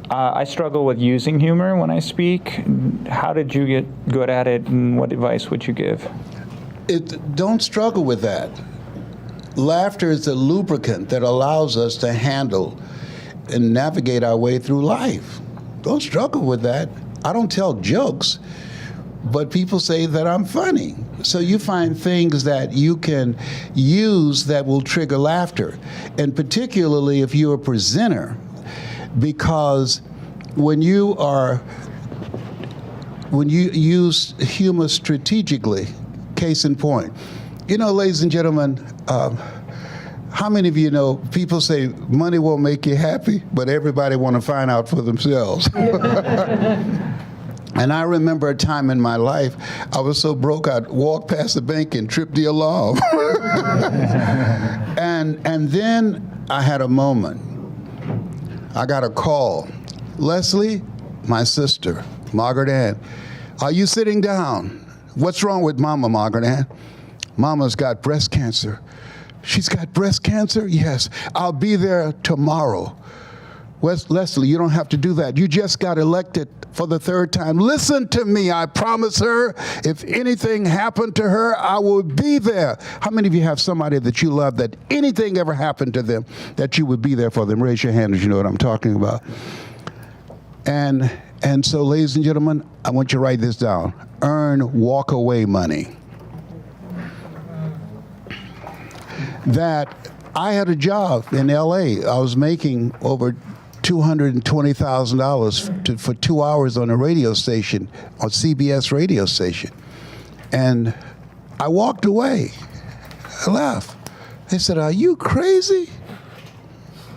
I struggle with using humor when I speak. How did you get good at it, and what advice would you give? Don't struggle with that. Laughter is a lubricant that allows us to handle and navigate our way through life. Don't struggle with that. I don't tell jokes, but people say that I'm funny. So you find things that you can use that will trigger laughter, and particularly if you're a presenter, because when you use humor strategically, case in point, ladies and gentlemen, how many of you know people say money won't make you happy, but everybody want to find out for themselves? And I remember a time in my life, I was so broke, I'd walk past the bank and trip the alarm. and then I had a moment. I got a call. Leslie, my sister, Margaret Ann, are you sitting down? What's wrong with Mama, Margaret Ann? Mama's got breast cancer. She's got breast cancer? Yes. I'll be there tomorrow. Leslie, you don't have to do that. You just got elected for the third time. Listen to me. I promise her, if anything happened to her, I will be there. How many of you have somebody that you love that anything ever happened to them, that you would be there for them? Raise your hand if you know what I'm talking about. And so, ladies and gentlemen, I want you to write this down. Earn walk-away money. That I had a job in LA. I was making over $220,000 for 2 hours on a radio station, on CBS radio station. And I walked away. I left. They said, are you crazy?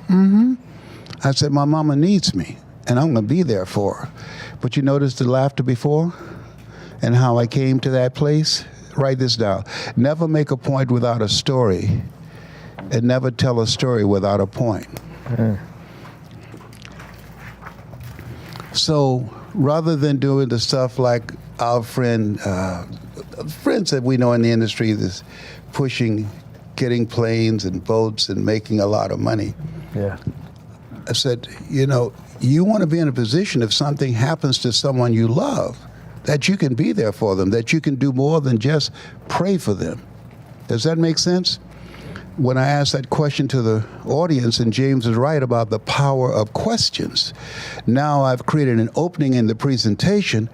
I said, my mama needs me, and I'm going to be there for her. But you noticed the laughter before and how I came to that place? Write this down. Never make a point without a story, and never tell a story without a point. So rather than doing the stuff like our friends that we know in the industry that's pushing, getting planes and boats and making a lot of money. Yeah. I said, you want to be in a position if something happens to someone you love, that you can be there for them, that you can do more than just pray for them. Does that make sense? When I asked that question to the audience, and James is right about the power of questions, now I've created an opening in the presentation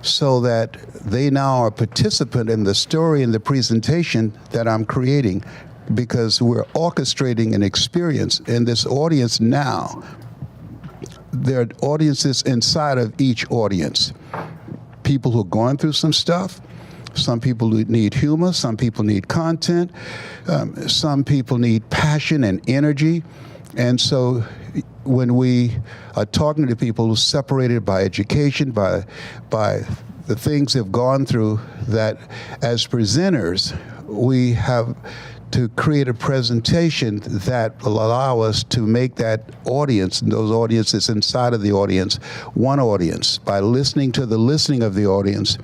so that they now are a participant in the story and the presentation that I'm creating, because we're orchestrating an experience in this audience now. There are audiences inside of each audience. People who are going through some stuff. Some people need humor, some people need content, some people need passion and energy. And so when we are talking to people who are separated by education, by the things they've gone through, that as presenters, we have to create a presentation that will allow us to make that audience, and those audiences inside of the audience, one audience, by listening to the listening of the audience,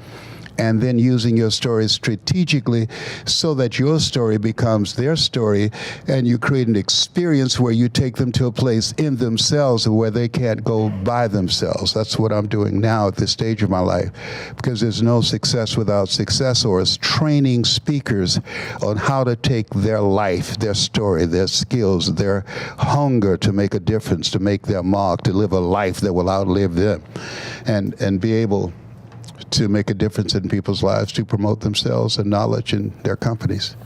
and then using your story strategically so that your story becomes their story, and you create an experience where you take them to a place in themselves where they can't go by themselves. That's what I'm doing now at this stage of my life, because there's no success without successors. Training speakers on how to take their life, their story, their skills, their hunger to make a difference, to make their mark, to live a life that will outlive them, and be able to make a difference in people's lives, to promote themselves and knowledge in their companies.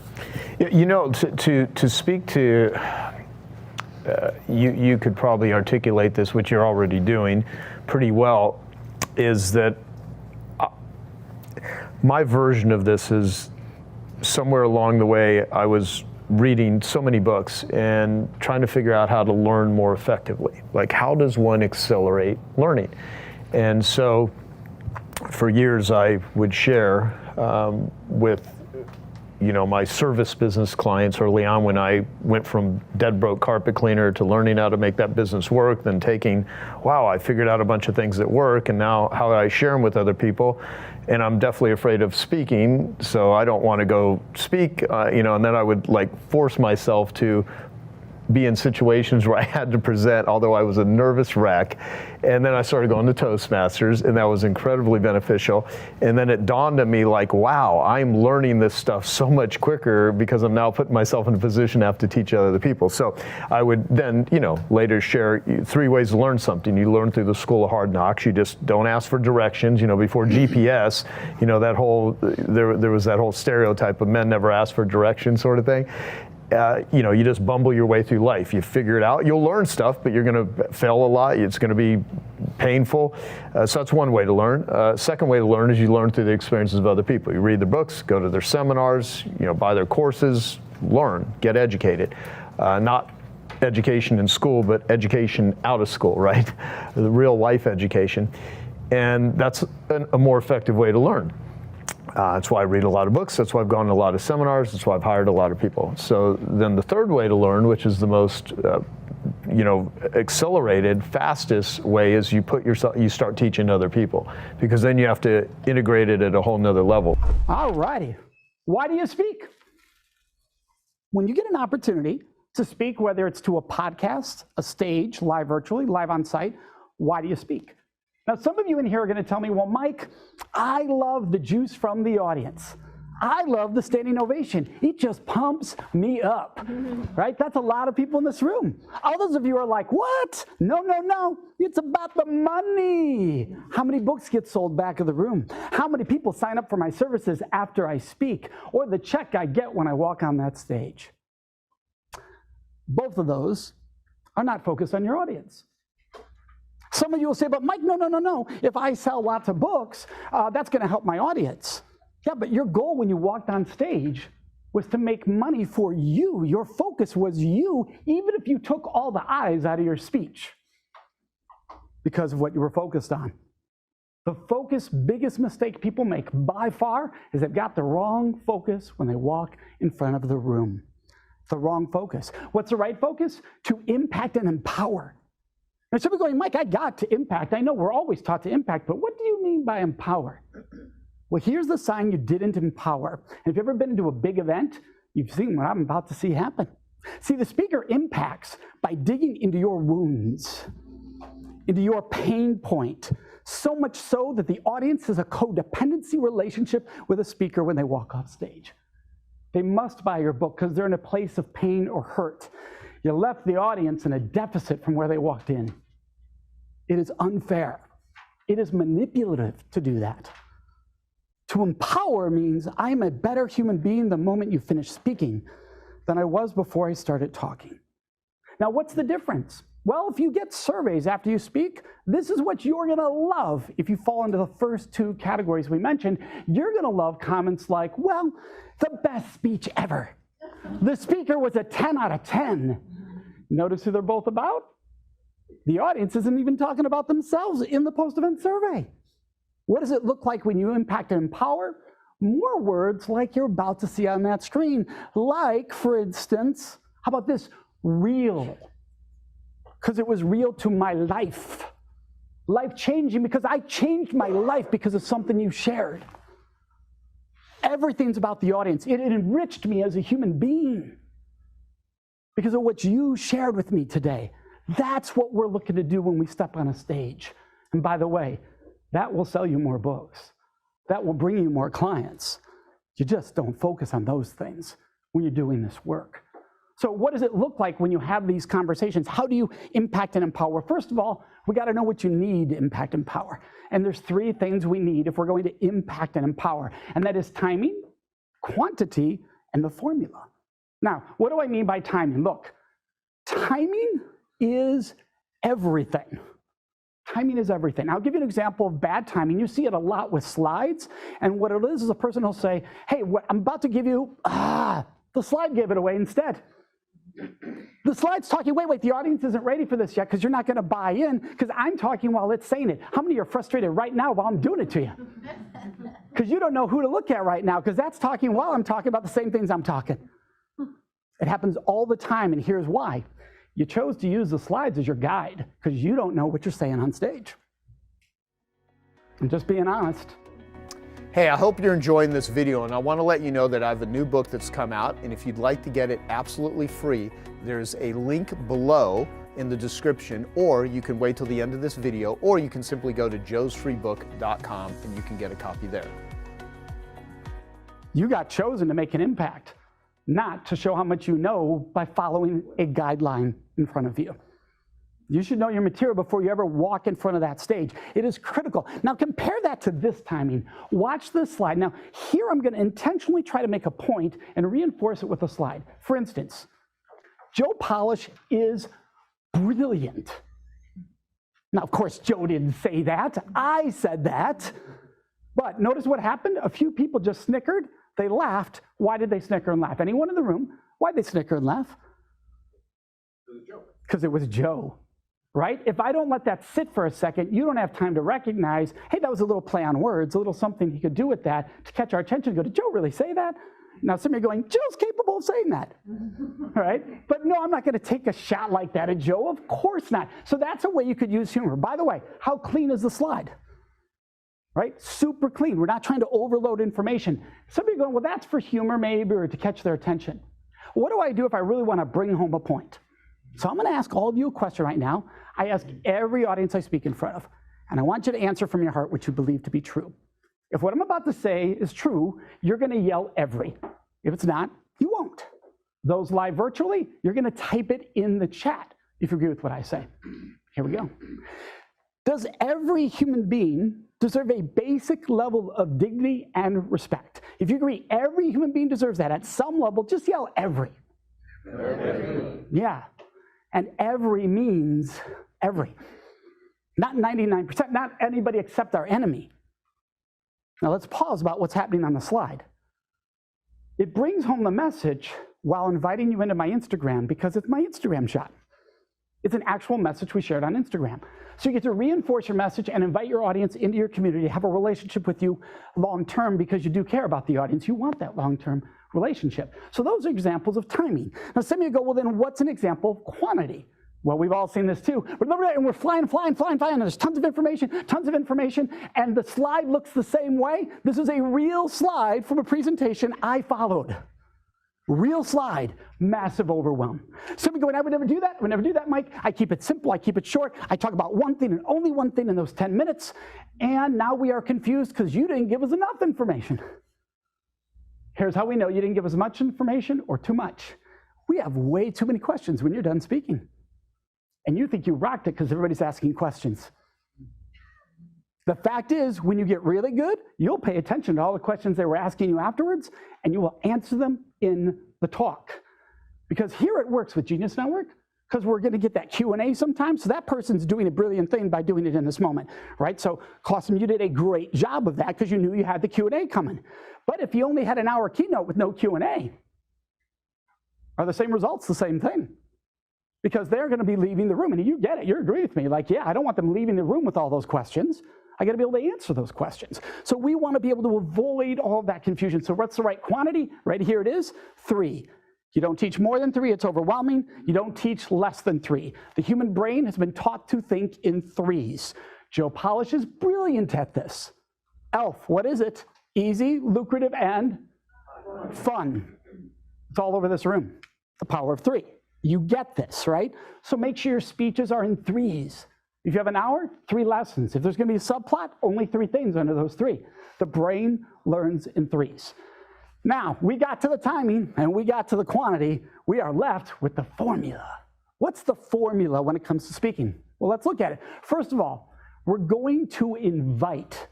To speak to, you could probably articulate this, which you're already doing pretty well, is that my version of this is somewhere along the way I was reading so many books and trying to figure out how to learn more effectively. Like, how does one accelerate learning? And so for years, I would share with, my service business clients early on, when I went from dead broke carpet cleaner to learning how to make that business work, then taking, wow, I figured out a bunch of things that work, and now how do I share them with other people? And I'm definitely afraid of speaking, so I don't want to go speak, and then I would force myself to be in situations where I had to present, although I was a nervous wreck. And then I started going to Toastmasters, and that was incredibly beneficial. And then it dawned on me like, wow, I'm learning this stuff so much quicker because I'm now putting myself in a position to have to teach other people. So I would then, later share 3 ways to learn something. You learn through the School of Hard Knocks. You just don't ask for directions. Before GPS, that whole, there was that whole stereotype of men never ask for directions sort of thing. You just bumble your way through life. You figure it out. You'll learn stuff, but you're going to fail a lot. It's going to be painful. So that's one way to learn. Second way to learn is you learn through the experiences of other people. You read their books, go to their seminars, buy their courses, learn, get educated. Not education in school, but education out of school, right? The real life education. And that's a more effective way to learn. That's why I read a lot of books. That's why I've gone to a lot of seminars. That's why I've hired a lot of people. So then the third way to learn, which is the most, accelerated, fastest way, is you start teaching other people, because then you have to integrate it at a whole nother level. All righty. Why do you speak? When you get an opportunity to speak, whether it's to a podcast, a stage, live virtually, live on site, why do you speak? Now, some of you in here are going to tell me, well, Mike, I love the juice from the audience. I love the standing ovation. It just pumps me up, right? That's a lot of people in this room. Others of you are like, what? No. It's about the money. How many books get sold back of the room? How many people sign up for my services after I speak? Or the check I get when I walk on that stage? Both of those are not focused on your audience. Some of you will say, but Mike, no. If I sell lots of books, that's going to help my audience. Yeah, but your goal when you walked on stage was to make money for you. Your focus was you, even if you took all the eyes out of your speech because of what you were focused on. The biggest mistake people make by far is they've got the wrong focus when they walk in front of the room. The wrong focus. What's the right focus? To impact and empower. And some people are going, Mike, I got to impact. I know we're always taught to impact, but what do you mean by empower? Well, here's the sign you didn't empower. And if you've ever been to a big event, you've seen what I'm about to see happen. See, the speaker impacts by digging into your wounds, into your pain point, so much so that the audience has a codependency relationship with a speaker when they walk off stage. They must buy your book because they're in a place of pain or hurt. You left the audience in a deficit from where they walked in. It is unfair. It is manipulative to do that. To empower means I'm a better human being the moment you finish speaking than I was before I started talking. Now, what's the difference? Well, if you get surveys after you speak, this is what you're going to love. If you fall into the first 2 categories we mentioned, you're going to love comments like, well, the best speech ever. The speaker was a 10 out of 10. Notice who they're both about? The audience isn't even talking about themselves in the post-event survey. What does it look like when you impact and empower? More words like you're about to see on that screen. Like, for instance, how about this? Real. Because it was real to my life. Life-changing because I changed my life because of something you shared. Everything's about the audience. It enriched me as a human being because of what you shared with me today. That's what we're looking to do when we step on a stage. And by the way, that will sell you more books. That will bring you more clients. You just don't focus on those things when you're doing this work. So what does it look like when you have these conversations? How do you impact and empower? First of all, we got to know what you need to impact and empower. And there's 3 things we need if we're going to impact and empower. And that is timing, quantity, and the formula. Now, what do I mean by timing? Look, timing is everything. Timing is everything. I'll give you an example of bad timing. You see it a lot with slides. And what it is a person will say, hey, I'm about to give you, the slide gave it away instead. The slide's talking, wait, the audience isn't ready for this yet because you're not going to buy in because I'm talking while it's saying it. How many are frustrated right now while I'm doing it to you? Because you don't know who to look at right now because that's talking while I'm talking about the same things I'm talking. It happens all the time, and here's why. You chose to use the slides as your guide because you don't know what you're saying on stage. I'm just being honest. Hey, I hope you're enjoying this video, and I want to let you know that I have a new book that's come out, and if you'd like to get it absolutely free, there's a link below in the description, or you can wait till the end of this video, or you can simply go to joesfreebook.com and you can get a copy there. You got chosen to make an impact, not to show how much you know by following a guideline in front of you. You should know your material before you ever walk in front of that stage. It is critical. Now compare that to this timing. Watch this slide. Now here I'm going to intentionally try to make a point and reinforce it with a slide. For instance, Joe Polish is brilliant. Now of course Joe didn't say that. I said that. But notice what happened? A few people just snickered. They laughed. Why did they snicker and laugh? Anyone in the room? Why did they snicker and laugh? Because it was Joe. Right? If I don't let that sit for a second, you don't have time to recognize, hey, that was a little play on words, a little something he could do with that to catch our attention. Go, did Joe really say that? Now some of you are going, Joe's capable of saying that. Right? But no, I'm not going to take a shot like that at Joe. Of course not. So that's a way you could use humor. By the way, how clean is the slide? Right? Super clean. We're not trying to overload information. Some of you are going, well, that's for humor maybe, or to catch their attention. What do I do if I really want to bring home a point? So I'm going to ask all of you a question right now. I ask every audience I speak in front of, and I want you to answer from your heart what you believe to be true. If what I'm about to say is true, you're going to yell every. If it's not, you won't. Those live virtually, you're going to type it in the chat if you agree with what I say. Here we go. Does every human being deserve a basic level of dignity and respect? If you agree every human being deserves that at some level, just yell every. Every. Yeah. And every means every. Not 99%, not anybody except our enemy. Now let's pause about what's happening on the slide. It brings home the message while inviting you into my Instagram because it's my Instagram shot. It's an actual message we shared on Instagram. So you get to reinforce your message and invite your audience into your community, have a relationship with you long term because you do care about the audience. You want that long term relationship. So those are examples of timing. Now some of you go, well then what's an example of quantity? Well, we've all seen this too. Remember that, and we're flying, and there's tons of information, and the slide looks the same way. This is a real slide from a presentation I followed. Real slide, massive overwhelm. Some of you go, I would never do that. I would never do that, Mike. I keep it simple, I keep it short. I talk about one thing and only one thing in those 10 minutes. And now we are confused because you didn't give us enough information. Here's how we know you didn't give us much information or too much. We have way too many questions when you're done speaking. And you think you rocked it because everybody's asking questions. The fact is, when you get really good, you'll pay attention to all the questions they were asking you afterwards, and you will answer them in the talk. Because here it works with Genius Network, because we're going to get that Q&A sometimes, so that person's doing a brilliant thing by doing it in this moment, right? So, Qasim, you did a great job of that because you knew you had the Q&A coming. But if you only had an hour keynote with no Q&A, are the same results the same thing? Because they're going to be leaving the room, and you get it, you agree with me, like, yeah, I don't want them leaving the room with all those questions. I got to be able to answer those questions. So we want to be able to avoid all of that confusion. So what's the right quantity? Right here it is, 3. You don't teach more than 3, it's overwhelming. You don't teach less than 3. The human brain has been taught to think in 3s. Joe Polish is brilliant at this. ELF, what is it? Easy, lucrative, and fun. It's all over this room. The power of 3. You get this, right? So make sure your speeches are in 3s. If you have an hour, 3 lessons. If there's going to be a subplot, only 3 things under those 3. The brain learns in 3s. Now, we got to the timing and we got to the quantity. We are left with the formula. What's the formula when it comes to speaking? Well, let's look at it. First of all, we're going to invite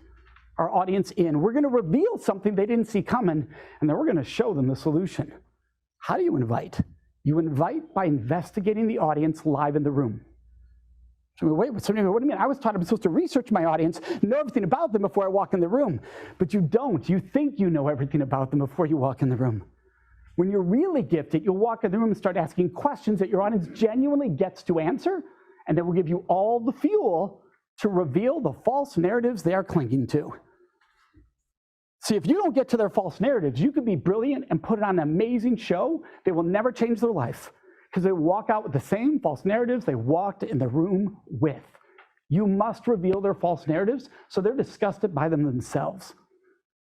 our audience in. We're going to reveal something they didn't see coming, and then we're going to show them the solution. How do you invite? You invite by investigating the audience live in the room. So wait, what do you mean? I was taught I'm supposed to research my audience, know everything about them before I walk in the room. But you don't. You think you know everything about them before you walk in the room. When you're really gifted, you'll walk in the room and start asking questions that your audience genuinely gets to answer, and that will give you all the fuel to reveal the false narratives they are clinging to. See, if you don't get to their false narratives, you could be brilliant and put on an amazing show. They will never change their life because they walk out with the same false narratives they walked in the room with. You must reveal their false narratives so they're disgusted by them themselves.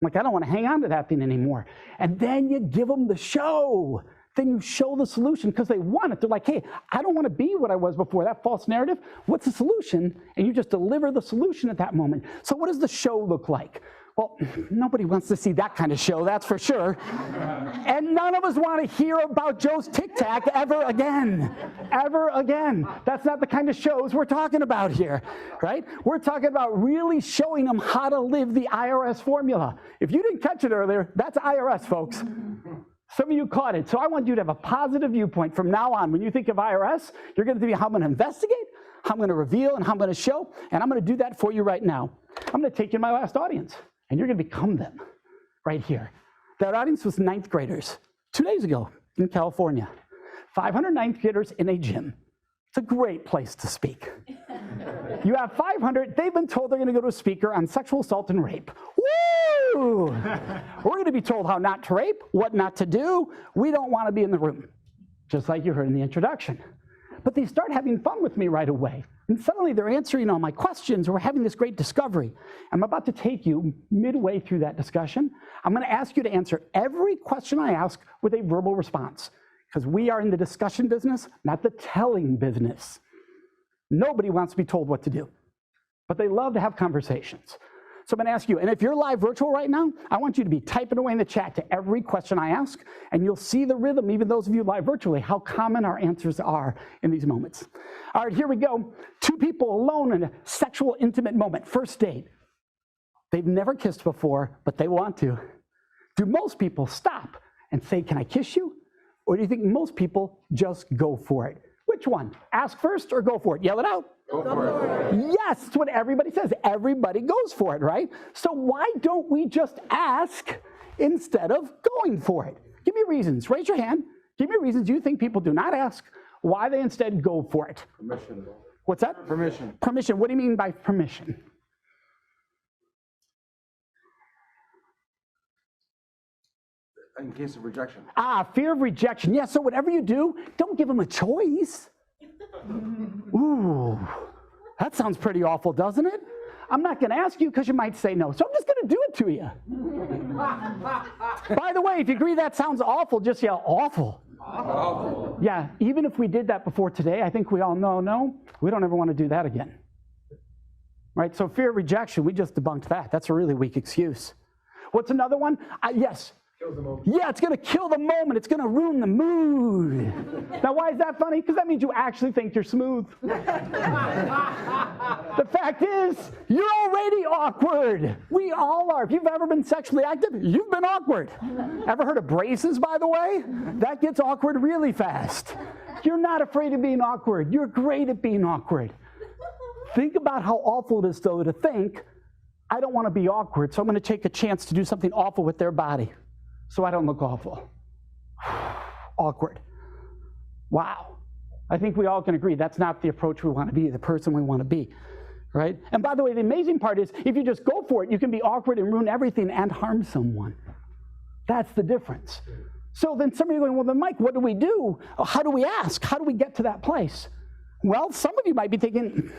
like, I don't want to hang on to that thing anymore. And then you give them the show. Then you show the solution because they want it. They're like, hey, I don't want to be what I was before, that false narrative. What's the solution? And you just deliver the solution at that moment. So what does the show look like? Well, nobody wants to see that kind of show, that's for sure. And none of us want to hear about Joe's Tic Tac ever again. Ever again. That's not the kind of shows we're talking about here, right? We're talking about really showing them how to live the IRS formula. If you didn't catch it earlier, that's IRS, folks. Some of you caught it. So I want you to have a positive viewpoint from now on. When you think of IRS, you're going to be how I'm going to investigate, how I'm going to reveal, and how I'm going to show. And I'm going to do that for you right now. I'm going to take you to my last audience. And you're going to become them right here. That audience was 9th graders 2 days ago in California. 500 9th graders in a gym. It's a great place to speak. You have 500, they've been told they're going to go to a speaker on sexual assault and rape. Woo! We're going to be told how not to rape, what not to do. We don't want to be in the room, just like you heard in the introduction. But they start having fun with me right away. And suddenly they're answering all my questions. We're having this great discovery. I'm about to take you midway through that discussion. I'm going to ask you to answer every question I ask with a verbal response, because we are in the discussion business, not the telling business. Nobody wants to be told what to do, but they love to have conversations. So I'm going to ask you, and if you're live virtual right now, I want you to be typing away in the chat to every question I ask, and you'll see the rhythm, even those of you live virtually, how common our answers are in these moments. All right, here we go. 2 people alone in a sexual, intimate moment, first date. They've never kissed before, but they want to. Do most people stop and say, can I kiss you? Or do you think most people just go for it? Which one? Ask first or go for it? Yell it out. Go for it. Yes, it's what everybody says. Everybody goes for it, right? So why don't we just ask instead of going for it? Give me reasons. Raise your hand. Give me reasons you think people do not ask, why they instead go for it. Permission. What's that? Permission. Permission. What do you mean by permission? In case of rejection. Fear of rejection. Yeah, so whatever you do, don't give them a choice. Ooh, that sounds pretty awful, doesn't it? I'm not going to ask you because you might say no, so I'm just going to do it to you. By the way, if you agree that sounds awful, just yell awful. Awful. Yeah, even if we did that before today, I think we all know, no, we don't ever want to do that again. Right, so fear of rejection, we just debunked that. That's a really weak excuse. What's another one? Yes. Yeah, it's going to kill the moment. It's going to ruin the mood. Now, why is that funny? Because that means you actually think you're smooth. The fact is, you're already awkward. We all are. If you've ever been sexually active, you've been awkward. Ever heard of braces, by the way? That gets awkward really fast. You're not afraid of being awkward. You're great at being awkward. Think about how awful it is, though, to think, I don't want to be awkward, so I'm going to take a chance to do something awful with their body so I don't look awful. Awkward. Wow. I think we all can agree that's not the approach we want to be, the person we want to be, right? And by the way, the amazing part is if you just go for it, you can be awkward and ruin everything and harm someone. That's the difference. So then some of you are going, well, then Mike, what do we do? How do we ask? How do we get to that place? Well, some of you might be thinking,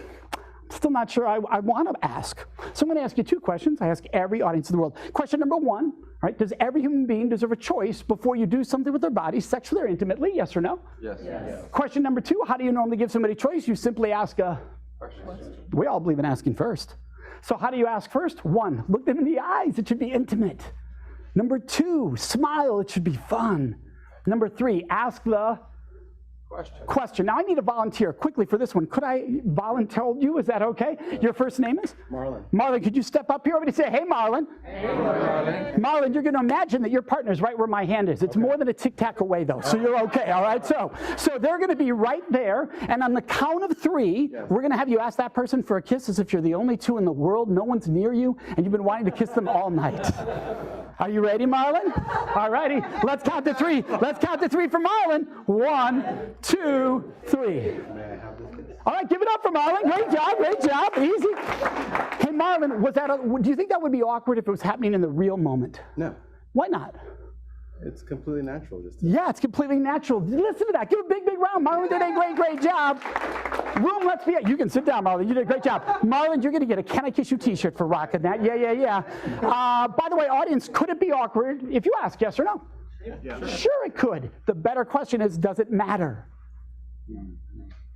still not sure I want to ask. So I'm going to ask you 2 questions. I ask every audience in the world. Question number 1, right? Does every human being deserve a choice before you do something with their body, sexually or intimately? Yes or no? Yes. Yes. Question number 2, how do you normally give somebody choice? You simply ask a Question. We all believe in asking first. So how do you ask first? 1, look them in the eyes. It should be intimate. Number 2, smile. It should be fun. Number 3, ask the question. Now I need a volunteer quickly for this one. Could I volunteer you? Is that okay? Your first name is? Marlon. Marlon, could you step up here and say, hey, Marlon. Hey, Marlon. Marlon, you're going to imagine that your partner's right where my hand is. It's more than a tic-tac away, though, so you're okay, all right? So they're going to be right there, and on the count of 3, we're going to have you ask that person for a kiss as if you're the only 2 in the world, no one's near you, and you've been wanting to kiss them all night. Are you ready, Marlon? All righty. Let's count to 3. Let's count to 3 for Marlon. 1, 2, 3. All right, give it up for Marlon. Great job, easy. Hey, Marlon, do you think that would be awkward if it was happening in the real moment? No. Why not? It's completely natural. Yeah, it's completely natural. Listen to that. Give a big round. Marlon did a great job. Room, let's be. You can sit down, Marlon. You did a great job. Marlon, you're going to get a Can I Kiss You t-shirt for rocking that. Yeah. By the way, audience, could it be awkward if you ask yes or no? Yeah. Sure it could. The better question is, does it matter?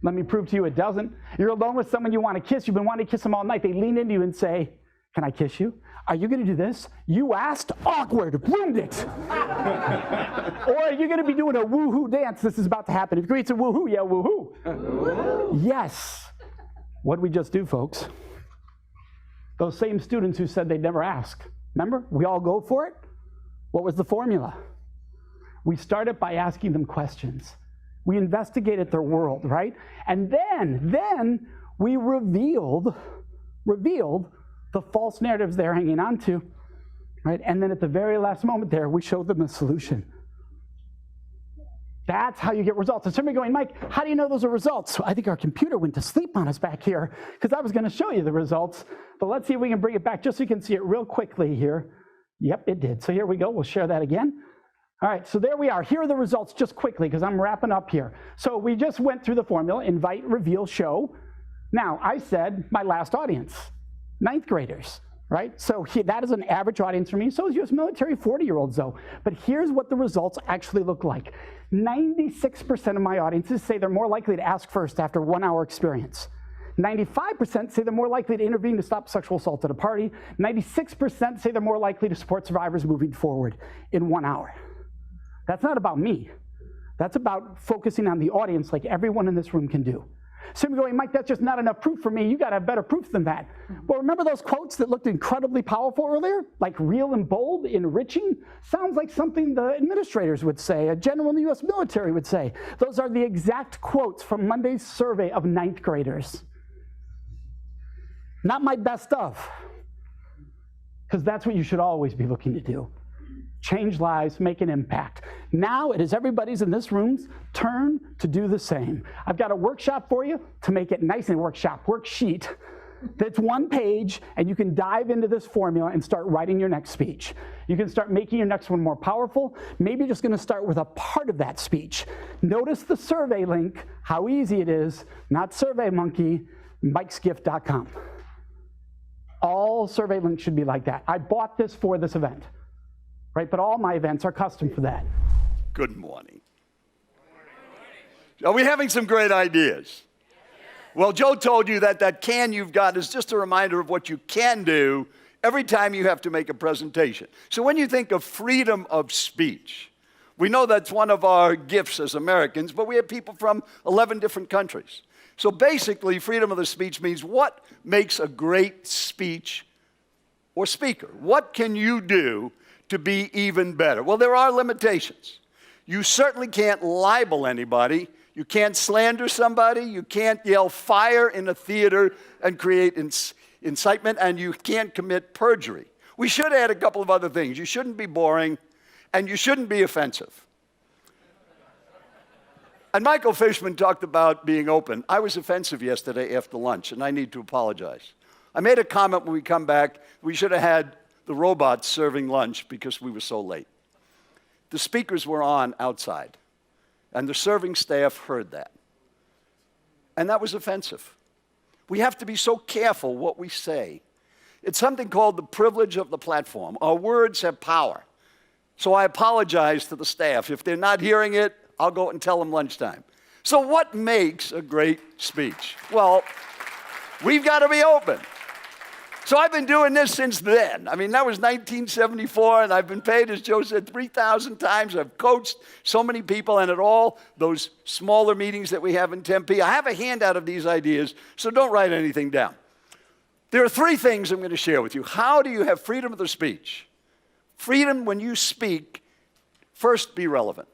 Let me prove to you it doesn't. You're alone with someone you want to kiss. You've been wanting to kiss them all night. They lean into you and say, can I kiss you? Are you going to do this? You asked, awkward, ruined it. Or are you going to be doing a woohoo dance? This is about to happen. If you agree it's a woohoo, yeah, woohoo. Yes. What did we just do, folks? Those same students who said they'd never ask. Remember? We all go for it. What was the formula? We started by asking them questions. We investigated their world, right? And then we revealed the false narratives they're hanging on to, right? And then at the very last moment there, we showed them a solution. That's how you get results. And somebody going, Mike, how do you know those are results? I think our computer went to sleep on us back here because I was going to show you the results. But let's see if we can bring it back just so you can see it real quickly here. Yep, it did. So here we go. We'll share that again. All right, so there we are. Here are the results just quickly because I'm wrapping up here. So we just went through the formula, invite, reveal, show. Now, I said my last audience, 9th graders, right? So that is an average audience for me. So is U.S. military 40-year-olds, though. But here's what the results actually look like. 96% of my audiences say they're more likely to ask first after 1 hour experience. 95% say they're more likely to intervene to stop sexual assault at a party. 96% say they're more likely to support survivors moving forward in 1 hour. That's not about me. That's about focusing on the audience like everyone in this room can do. So you're going, Mike, that's just not enough proof for me. You got to have better proof than that. Well, remember those quotes that looked incredibly powerful earlier? Like real and bold, enriching? Sounds like something the administrators would say, a general in the U.S. military would say. Those are the exact quotes from Monday's survey of 9th graders. Not my best of, because that's what you should always be looking to do. Change lives, make an impact. Now it is everybody's in this room's turn to do the same. I've got a workshop for you to make it nice and worksheet that's 1 page, and you can dive into this formula and start writing your next speech. You can start making your next one more powerful. Maybe you're just going to start with a part of that speech. Notice the survey link, how easy it is, not SurveyMonkey, mikesgift.com. All survey links should be like that. I bought this for this event. Right, but all my events are custom for that. Good morning. Are we having some great ideas? Well, Joe told you that can you've got is just a reminder of what you can do every time you have to make a presentation. So when you think of freedom of speech, we know that's one of our gifts as Americans, but we have people from 11 different countries. So basically, freedom of the speech means what makes a great speech or speaker? What can you do to be even better? Well, there are limitations. You certainly can't libel anybody. You can't slander somebody. You can't yell fire in a theater and create incitement, and you can't commit perjury. We should add a couple of other things. You shouldn't be boring, and you shouldn't be offensive. And Michael Fishman talked about being open. I was offensive yesterday after lunch, and I need to apologize. I made a comment when we come back, we should have had the robots serving lunch because we were so late. The speakers were on outside, and the serving staff heard that. And that was offensive. We have to be so careful what we say. It's something called the privilege of the platform. Our words have power. So I apologize to the staff. If they're not hearing it, I'll go and tell them lunchtime. So what makes a great speech? Well, we've got to be open. So I've been doing this since then. I mean, that was 1974, and I've been paid, as Joe said, 3,000 times. I've coached so many people, and at all those smaller meetings that we have in Tempe, I have a handout of these ideas, so don't write anything down. There are 3 things I'm going to share with you. How do you have freedom of the speech? Freedom when you speak, first be relevant.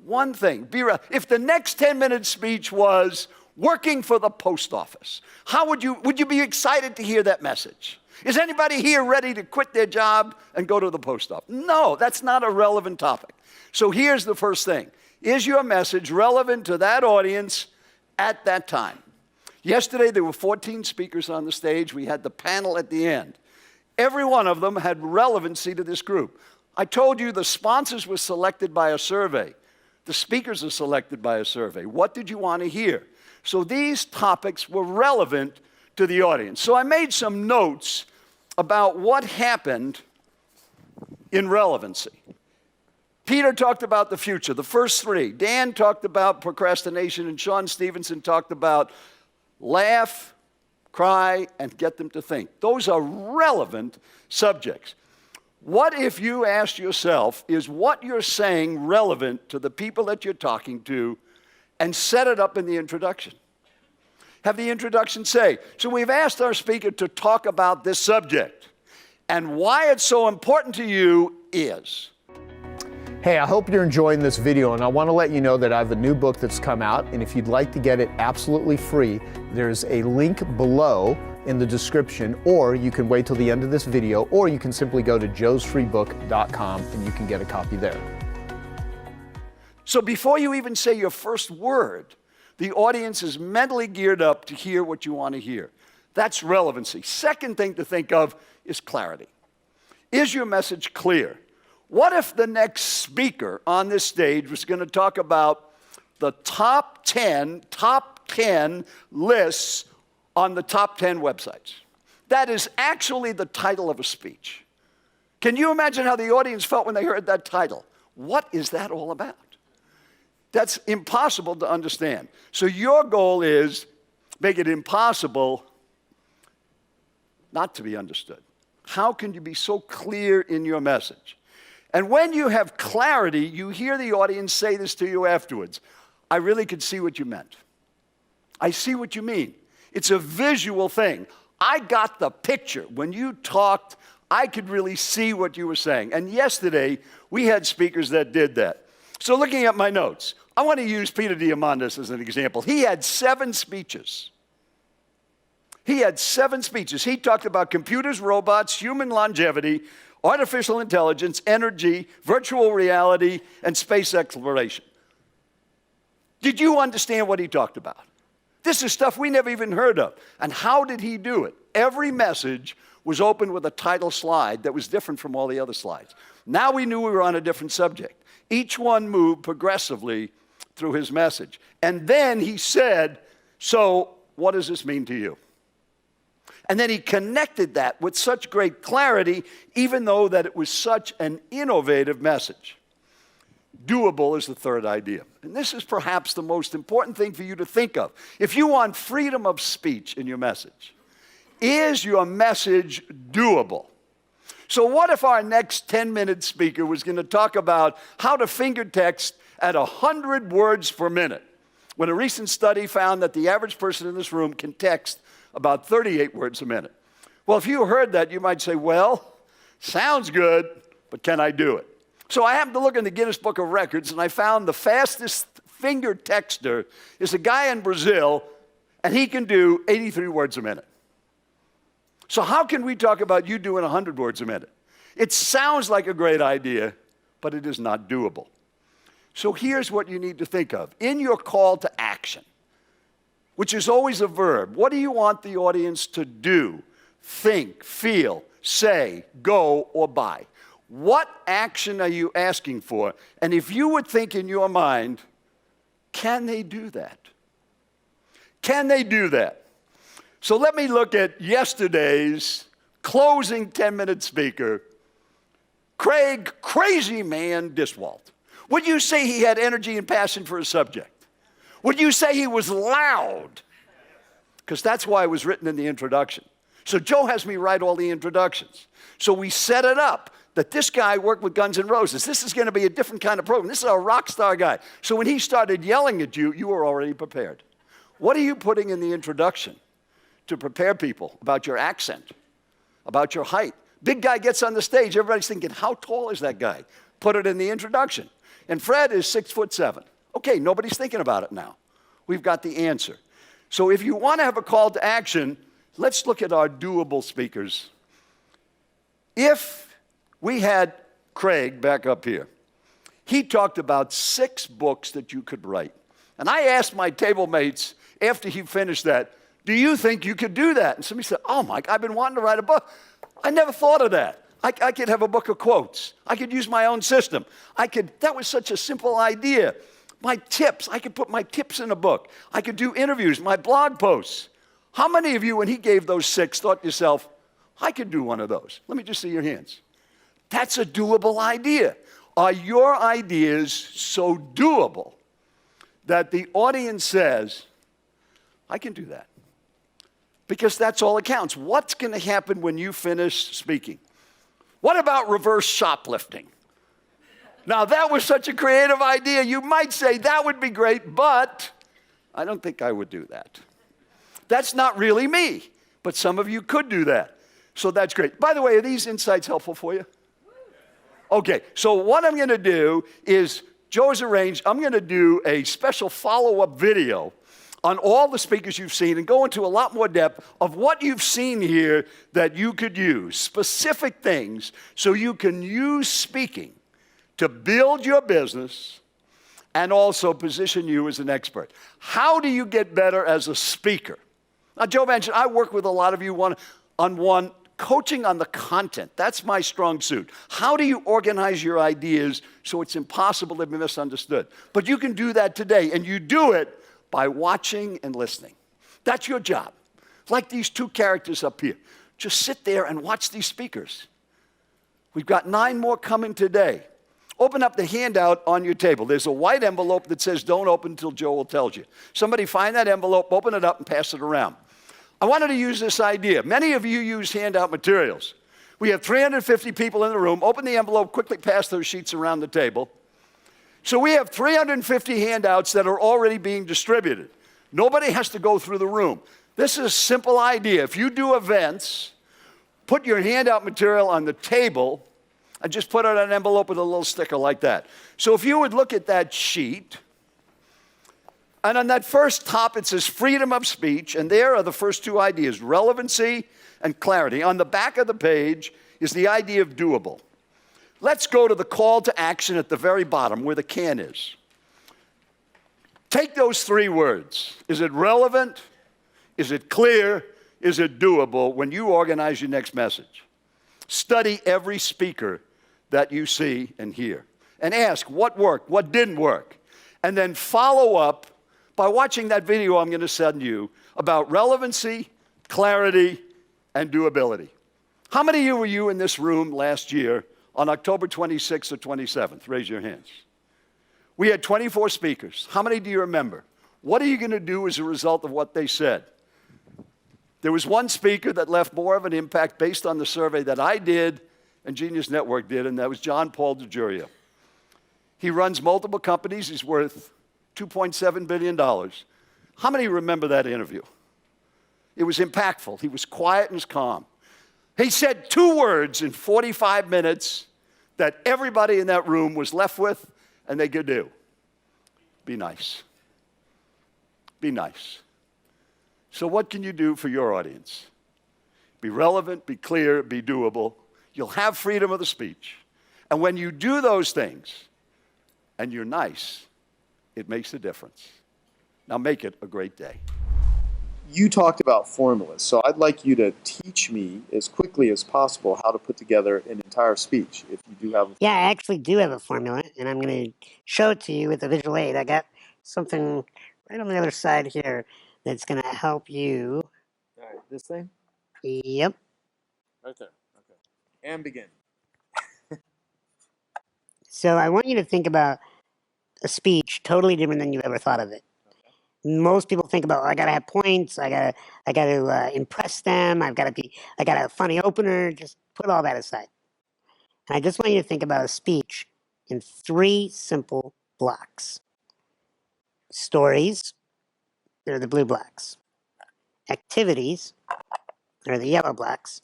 One thing, be relevant. If the next 10-minute speech was working for the post office, how would you be excited to hear that message? Is anybody here ready to quit their job and go to the post office? No, that's not a relevant topic. So here's the first thing. Is your message relevant to that audience at that time? Yesterday, there were 14 speakers on the stage. We had the panel at the end. Every one of them had relevancy to this group. I told you the sponsors were selected by a survey. The speakers are selected by a survey. What did you want to hear? So these topics were relevant to the audience. So I made some notes about what happened in relevancy. Peter talked about the future, the first three. Dan talked about procrastination, and Sean Stevenson talked about laugh, cry, and get them to think. Those are relevant subjects. What if you asked yourself, is what you're saying relevant to the people that you're talking to, and set it up in the introduction? Have the introduction say, so we've asked our speaker to talk about this subject, and why it's so important to you is. Hey, I hope you're enjoying this video, and I want to let you know that I have a new book that's come out, and if you'd like to get it absolutely free, there's a link below in the description, or you can wait till the end of this video, or you can simply go to joesfreebook.com and you can get a copy there. So before you even say your first word, the audience is mentally geared up to hear what you want to hear. That's relevancy. Second thing to think of is clarity. Is your message clear? What if the next speaker on this stage was going to talk about the top 10 lists on the top 10 websites? That is actually the title of a speech. Can you imagine how the audience felt when they heard that title? What is that all about? That's impossible to understand. So your goal is make it impossible not to be understood. How can you be so clear in your message? And when you have clarity, you hear the audience say this to you afterwards. I really could see what you meant. I see what you mean. It's a visual thing. I got the picture. When you talked, I could really see what you were saying. And yesterday, we had speakers that did that. So looking at my notes, I want to use Peter Diamandis as an example. He had 7 speeches. He talked about computers, robots, human longevity, artificial intelligence, energy, virtual reality, and space exploration. Did you understand what he talked about? This is stuff we never even heard of. And how did he do it? Every message was opened with a title slide that was different from all the other slides. Now we knew we were on a different subject. Each one moved progressively through his message. And then he said, so what does this mean to you? And then he connected that with such great clarity, even though that it was such an innovative message. Doable is the third idea. And this is perhaps the most important thing for you to think of. If you want freedom of speech in your message, is your message doable? So what if our next 10-minute speaker was going to talk about how to finger text at 100 words per minute, when a recent study found that the average person in this room can text about 38 words a minute? Well, if you heard that, you might say, well, sounds good, but can I do it? So I happened to look in the Guinness Book of Records, and I found the fastest finger texter is a guy in Brazil, and he can do 83 words a minute. So how can we talk about you doing 100 words a minute? It sounds like a great idea, but it is not doable. So here's what you need to think of. In your call to action, which is always a verb, what do you want the audience to do, think, feel, say, go, or buy? What action are you asking for? And if you would think in your mind, can they do that? Can they do that? So let me look at yesterday's closing 10-minute speaker, Craig Crazy Man Diswalt. Would you say he had energy and passion for his subject? Would you say he was loud? Because that's why it was written in the introduction. So Joe has me write all the introductions. So we set it up that this guy worked with Guns N' Roses. This is going to be a different kind of program. This is a rock star guy. So when he started yelling at you, you were already prepared. What are you putting in the introduction to prepare people about your accent, about your height? Big guy gets on the stage, everybody's thinking, how tall is that guy? Put it in the introduction. And Fred is 6'7". Okay, nobody's thinking about it now. We've got the answer. So if you want to have a call to action, let's look at our doable speakers. If we had Craig back up here, he talked about 6 books that you could write. And I asked my table mates after he finished that, do you think you could do that? And somebody said, oh, Mike, I've been wanting to write a book. I never thought of that. I could have a book of quotes. I could use my own system. That was such a simple idea. My tips, I could put my tips in a book. I could do interviews, my blog posts. How many of you, when he gave those 6, thought to yourself, I could do one of those? Let me just see your hands. That's a doable idea. Are your ideas so doable that the audience says, I can do that? Because that's all that counts. What's going to happen when you finish speaking? What about reverse shoplifting? Now, that was such a creative idea. You might say that would be great, but I don't think I would do that. That's not really me, but some of you could do that. So that's great. By the way, are these insights helpful for you? Okay, so what I'm going to do is, Joe has arranged, I'm going to do a special follow-up video on all the speakers you've seen and go into a lot more depth of what you've seen here that you could use, specific things, so you can use speaking to build your business and also position you as an expert. How do you get better as a speaker? Now, Joe mentioned I work with a lot of you one-on-one, coaching on the content. That's my strong suit. How do you organize your ideas so it's impossible to be misunderstood? But you can do that today, and you do it by watching and listening. That's your job. Like these 2 characters up here. Just sit there and watch these speakers. We've got 9 more coming today. Open up the handout on your table. There's a white envelope that says don't open until Joel tells you. Somebody find that envelope, open it up, and pass it around. I wanted to use this idea. Many of you use handout materials. We have 350 people in the room. Open the envelope, quickly pass those sheets around the table. So we have 350 handouts that are already being distributed. Nobody has to go through the room. This is a simple idea. If you do events, put your handout material on the table and just put it in an envelope with a little sticker like that. So if you would look at that sheet, and on that first top it says freedom of speech, and there are the first 2 ideas, relevancy and clarity. On the back of the page is the idea of doable. Let's go to the call to action at the very bottom where the can is. Take those 3 words. Is it relevant? Is it clear? Is it doable when you organize your next message? Study every speaker that you see and hear and ask what worked, what didn't work, and then follow up by watching that video I'm going to send you about relevancy, clarity, and doability. How many of you were you in this room last year on October 26th or 27th? Raise your hands. We had 24 speakers. How many do you remember? What are you going to do as a result of what they said? There was one speaker that left more of an impact based on the survey that I did and Genius Network did, and that was John Paul DeJuria. He runs multiple companies. He's worth $2.7 billion. How many remember that interview? It was impactful. He was quiet and calm. He said 2 words in 45 minutes that everybody in that room was left with, and they could do. Be nice. Be nice. So what can you do for your audience? Be relevant, be clear, be doable. You'll have freedom of the speech. And when you do those things, and you're nice, it makes a difference. Now make it a great day. You talked about formulas, so I'd like you to teach me as quickly as possible how to put together an entire speech, if you do have a Yeah, I actually do have a formula, and I'm going to show it to you with a visual aid. I got something right on the other side here that's going to help you. All right, this thing? Yep. Right there. Okay. And begin. So I want you to think about a speech totally different than you ever thought of it. Most people think about, I gotta have points, I gotta impress them, I got a funny opener. Just put all that aside. And I just want you to think about a speech in 3 simple blocks. Stories, they're the blue blocks. Activities, they're the yellow blocks.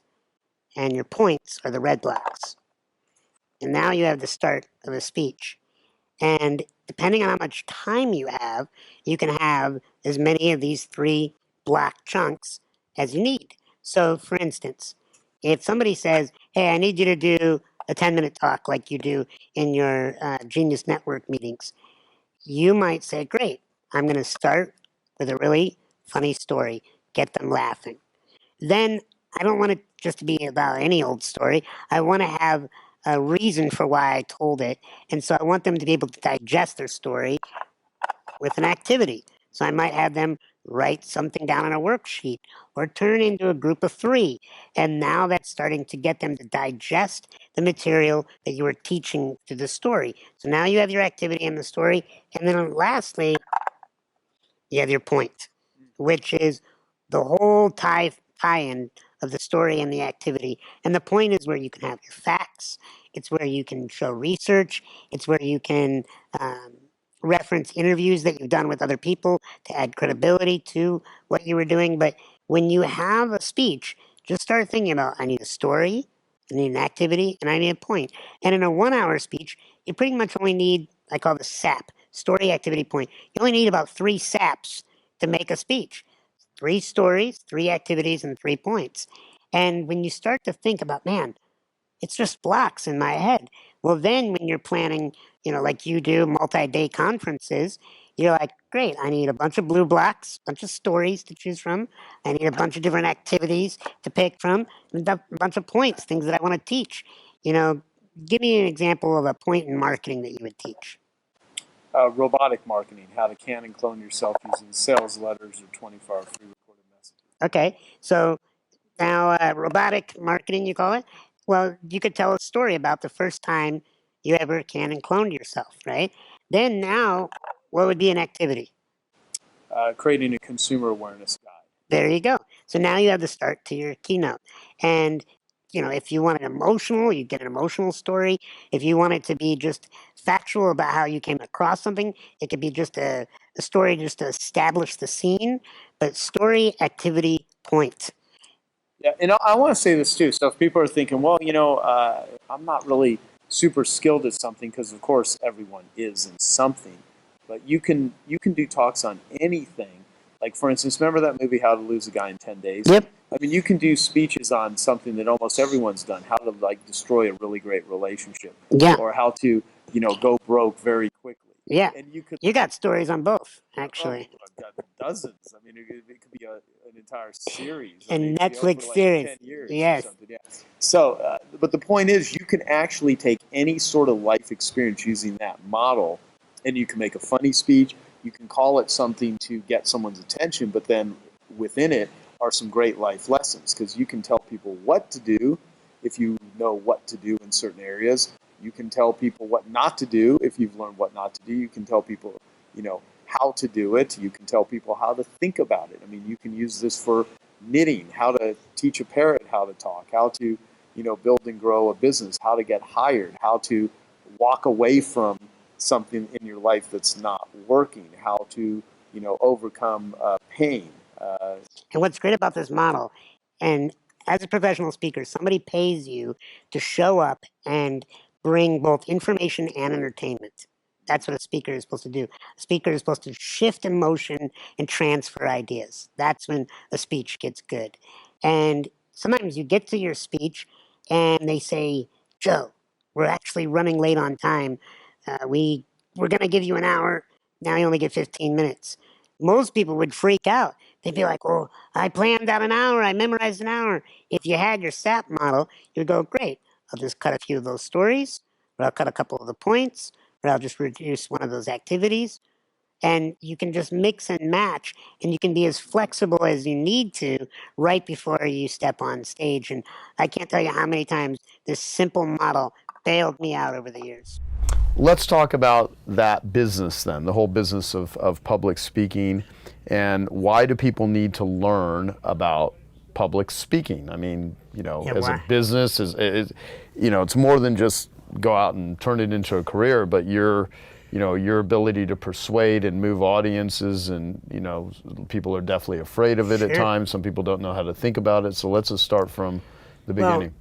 And your points are the red blocks. And now you have the start of a speech. And depending on how much time you can have as many of these 3 block chunks as you need. So, for instance, if somebody says, hey, I need you to do a 10-minute talk like you do in your Genius Network meetings, you might say, great, I'm going to start with a really funny story, get them laughing. Then I don't want it just to be about any old story. I want to have a reason for why I told it. And so I want them to be able to digest their story with an activity. So I might have them write something down on a worksheet or turn into a group of 3. And now that's starting to get them to digest the material that you were teaching through the story. So now you have your activity and the story. And then lastly, you have your point, which is the whole tie-in of the story and the activity. And the point is where you can have your facts. It's where you can show research. It's where you can reference interviews that you've done with other people to add credibility to what you were doing. But when you have a speech, just start thinking about, I need a story, I need an activity, and I need a point. And in a 1-hour speech, you pretty much only need, I call this SAP, story, activity, point. You only need about 3 SAPs to make a speech. 3 stories, 3 activities, and 3 points. And when you start to think about, man, it's just blocks in my head. Well, then when you're planning, like you do, multi-day conferences, you're like, great, I need a bunch of blue blocks, a bunch of stories to choose from. I need a bunch of different activities to pick from, and a bunch of points, things that I want to teach. Give me an example of a point in marketing that you would teach. Robotic marketing, how to can and clone yourself using sales letters or 24-hour free recorded messages. Okay, so now robotic marketing, you call it? Well, you could tell a story about the first time you ever can and cloned yourself, right? Then now, what would be an activity? Creating a consumer awareness guide. There you go. So now you have the start to your keynote. And, if you want it emotional, you get an emotional story. If you want it to be just factual about how you came across something, it could be just a story just to establish the scene. But story, activity, point. Yeah, and I want to say this too. So if people are thinking, well, I'm not really super skilled at something, because of course everyone is in something, but you can do talks on anything. Like, for instance, remember that movie How to Lose a Guy in 10 Days? Yep. I mean, you can do speeches on something that almost everyone's done, how to destroy a really great relationship. Yeah. Or how to, go broke very quickly. Yeah. And you got stories on both, actually. Oh, I've got dozens. I mean, it could be an entire series. A Netflix Netflix series. 10 years Yes. or something, yeah. So, but the point is, you can actually take any sort of life experience using that model, and you can make a funny speech. You can call it something to get someone's attention, but then within it are some great life lessons, because you can tell people what to do if you know what to do in certain areas. You can tell people what not to do if you've learned what not to do. You can tell people, how to do it. You can tell people how to think about it. I mean, you can use this for knitting, how to teach a parrot how to talk, how to, build and grow a business, how to get hired, how to walk away from something in your life that's not working, how to, overcome pain. And what's great about this model, and as a professional speaker, somebody pays you to show up and bring both information and entertainment. That's what a speaker is supposed to do. A speaker is supposed to shift emotion and transfer ideas. That's when a speech gets good. And sometimes you get to your speech and they say, Joe, we're actually running late on time. We're going to give you an hour. Now you only get 15 minutes. Most people would freak out. They'd be like, well, I planned out an hour. I memorized an hour. If you had your SAP model, you'd go, great. I'll just cut a few of those stories, or I'll cut a couple of the points, or I'll just reduce one of those activities. And you can just mix and match, and you can be as flexible as you need to right before you step on stage. And I can't tell you how many times this simple model bailed me out over the years. Let's talk about that business then, the whole business of public speaking, and why do people need to learn about public speaking? I mean, as a business, it's more than just go out and turn it into a career, but your ability to persuade and move audiences, and people are definitely afraid of it at times. Some people don't know how to think about it. So let's just start from the beginning.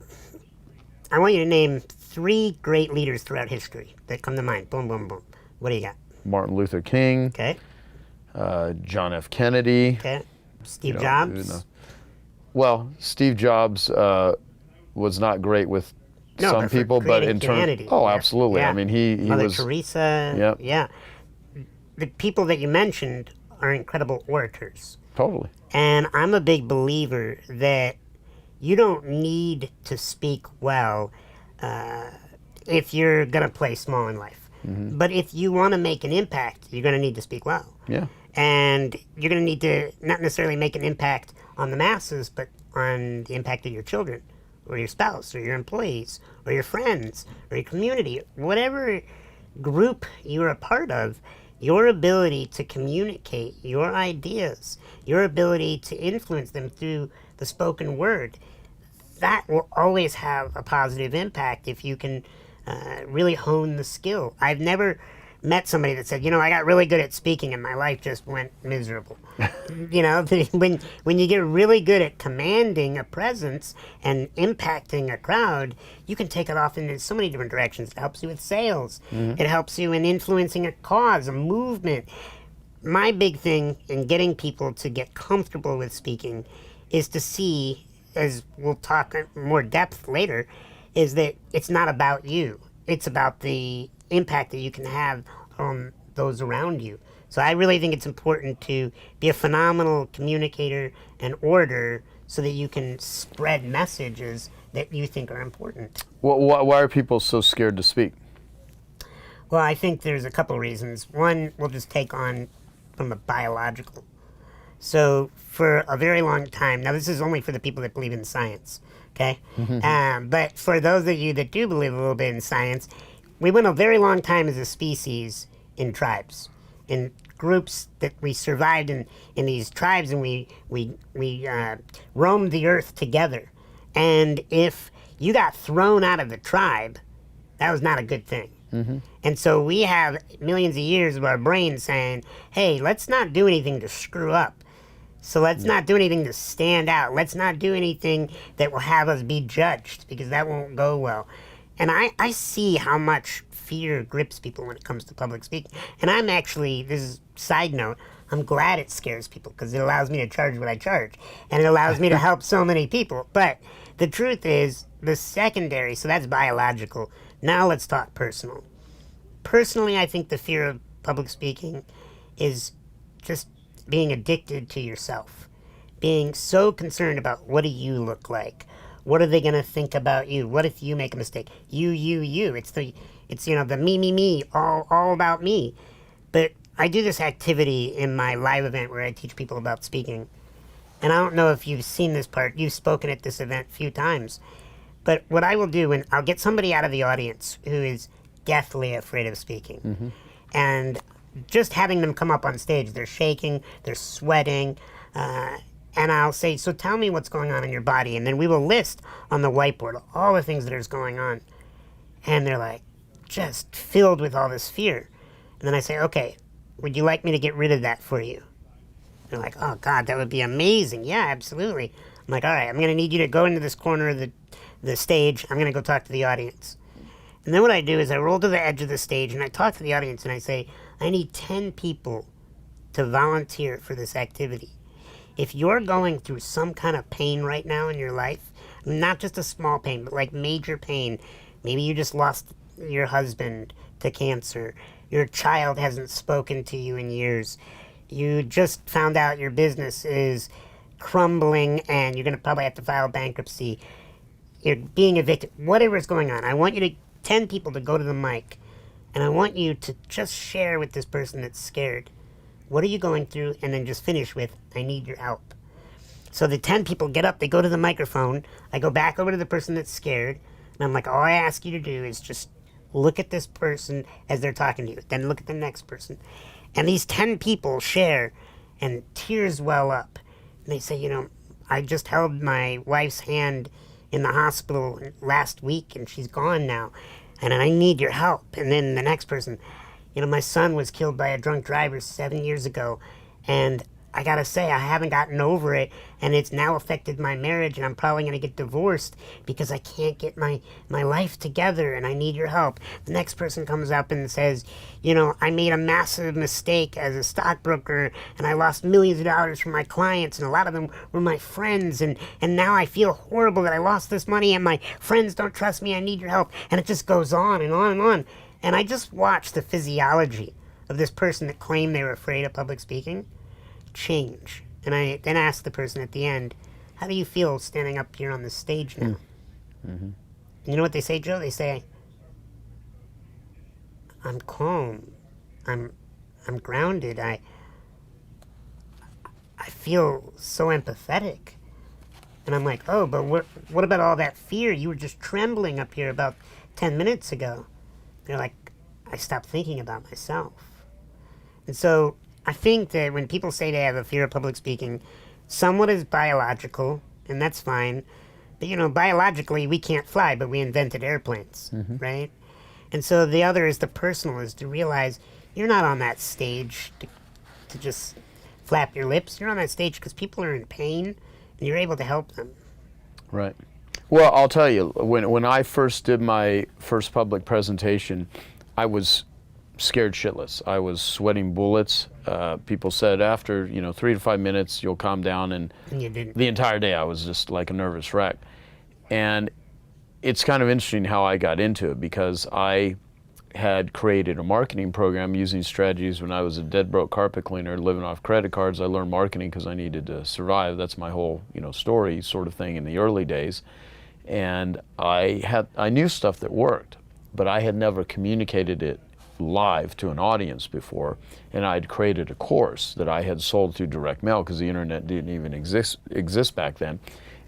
I want you to name 3 great leaders throughout history that come to mind. Boom, boom, boom. What do you got? Martin Luther King. Okay. John F. Kennedy. Okay. Steve Jobs. Well, Steve Jobs was not great with some people, but in terms, absolutely. Yeah. I mean, he Mother was. Teresa. Yep. Yeah. The people that you mentioned are incredible orators. Totally. And I'm a big believer that you don't need to speak well if you're going to play small in life. But if you want to make an impact, you're going to need to speak well. Yeah. And you're going to need to not necessarily make an impact on the masses, but on the impact of your children, or your spouse, or your employees, or your friends, or your community, whatever group you're a part of. Your ability to communicate your ideas, your ability to influence them through the spoken word, that will always have a positive impact if you can really hone the skill. I've never met somebody that said, I got really good at speaking and my life just went miserable. When you get really good at commanding a presence and impacting a crowd, you can take it off in so many different directions. It helps you with sales. It helps you in influencing a cause, a movement. My big thing in getting people to get comfortable with speaking is to see, as we'll talk in more depth later, is that it's not about you. It's about the impact that you can have on those around you. So I really think it's important to be a phenomenal communicator and orator so that you can spread messages that you think are important. Why are people so scared to speak? Well, I think there's a couple reasons. One, we'll just take on from a biological. So for a very long time, now this is only for the people that believe in science, okay? But for those of you that do believe a little bit in science, we went a very long time as a species in tribes, in groups that we survived in these tribes, and we roamed the earth together. And if you got thrown out of the tribe, that was not a good thing. And so we have millions of years of our brain saying, hey, let's not do anything to screw up. So let's not do anything to stand out. Let's not do anything that will have us be judged, because that won't go well. And I see how much fear grips people when it comes to public speaking. And I'm actually, this is a side note, I'm glad it scares people, because it allows me to charge what I charge. And it allows me to help so many people. But the truth is, the secondary, so that's biological. Now let's talk personal. Personally, I think the fear of public speaking is just being addicted to yourself. Being so concerned about, what do you look like? What are they going to think about you? What if you make a mistake? You. It's the me, all about me. But I do this activity in my live event where I teach people about speaking. And I don't know if you've seen this part. You've spoken at this event a few times. But what I will do, and I'll get somebody out of the audience who is deathly afraid of speaking. And just having them come up on stage, they're shaking, they're sweating, and I'll say, so tell me what's going on in your body. And then we will list on the whiteboard all the things that are going on. And they're like, just filled with all this fear. And then I say, okay, would you like me to get rid of that for you? They're like, oh God, that would be amazing. Yeah, absolutely. I'm like, all right, I'm going to need you to go into this corner of the stage. I'm going to go talk to the audience. And then what I do is I roll to the edge of the stage and I talk to the audience and I say, I need 10 people to volunteer for this activity. If you're going through some kind of pain right now in your life, not just a small pain, but like major pain, maybe you just lost your husband to cancer, your child hasn't spoken to you in years, you just found out your business is crumbling and you're going to probably have to file bankruptcy, you're being evicted, whatever is going on, I want you to 10 people to go to the mic, and I want you to just share with this person that's scared. What are you going through? And then just finish with, I need your help. So the 10 people get up, they go to the microphone, I go back over to the person that's scared, and I'm like, all I ask you to do is just look at this person as they're talking to you, then look at the next person. And these 10 people share, and tears well up. And they say, I just held my wife's hand in the hospital last week, and she's gone now, and I need your help. And then the next person, my son was killed by a drunk driver 7 years ago, and I gotta say, I haven't gotten over it, and it's now affected my marriage, and I'm probably gonna get divorced because I can't get my life together, and I need your help. The next person comes up and says, I made a massive mistake as a stockbroker, and I lost millions of dollars from my clients, and a lot of them were my friends, and now I feel horrible that I lost this money, and my friends don't trust me, I need your help. And it just goes on and on and on. And I just watched the physiology of this person that claimed they were afraid of public speaking change. And I then asked the person at the end, how do you feel standing up here on the stage now? And you know what they say, Joe? They say, I'm calm. I'm grounded. I feel so empathetic. And I'm like, oh, but what about all that fear? You were just trembling up here about 10 minutes ago. They're like, I stopped thinking about myself. And so I think that when people say they have a fear of public speaking, somewhat is biological, and that's fine. But, you know, biologically, we can't fly, but we invented airplanes, right? And so the other is the personal, is to realize you're not on that stage to just flap your lips. You're on that stage because people are in pain, and you're able to help them. Right. Well, I'll tell you, when I first did my first public presentation, I was scared shitless. I was sweating bullets. People said after 3 to 5 minutes you'll calm down, and you didn't. The entire day I was just like a nervous wreck. And it's kind of interesting how I got into it, because I had created a marketing program using strategies when I was a dead broke carpet cleaner living off credit cards. I learned marketing because I needed to survive. That's my whole story sort of thing in the early days. And I knew stuff that worked, but I had never communicated it live to an audience before. And I'd created a course that I had sold through direct mail because the internet didn't even exist back then.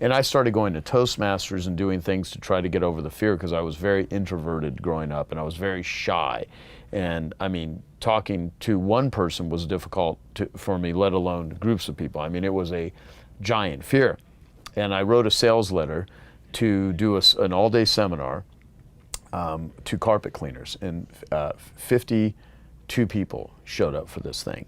And I started going to Toastmasters and doing things to try to get over the fear, because I was very introverted growing up and I was very shy. And I mean, talking to one person was difficult for me, let alone groups of people. I mean, it was a giant fear. And I wrote a sales letter to do an all-day seminar to carpet cleaners, and 52 people showed up for this thing.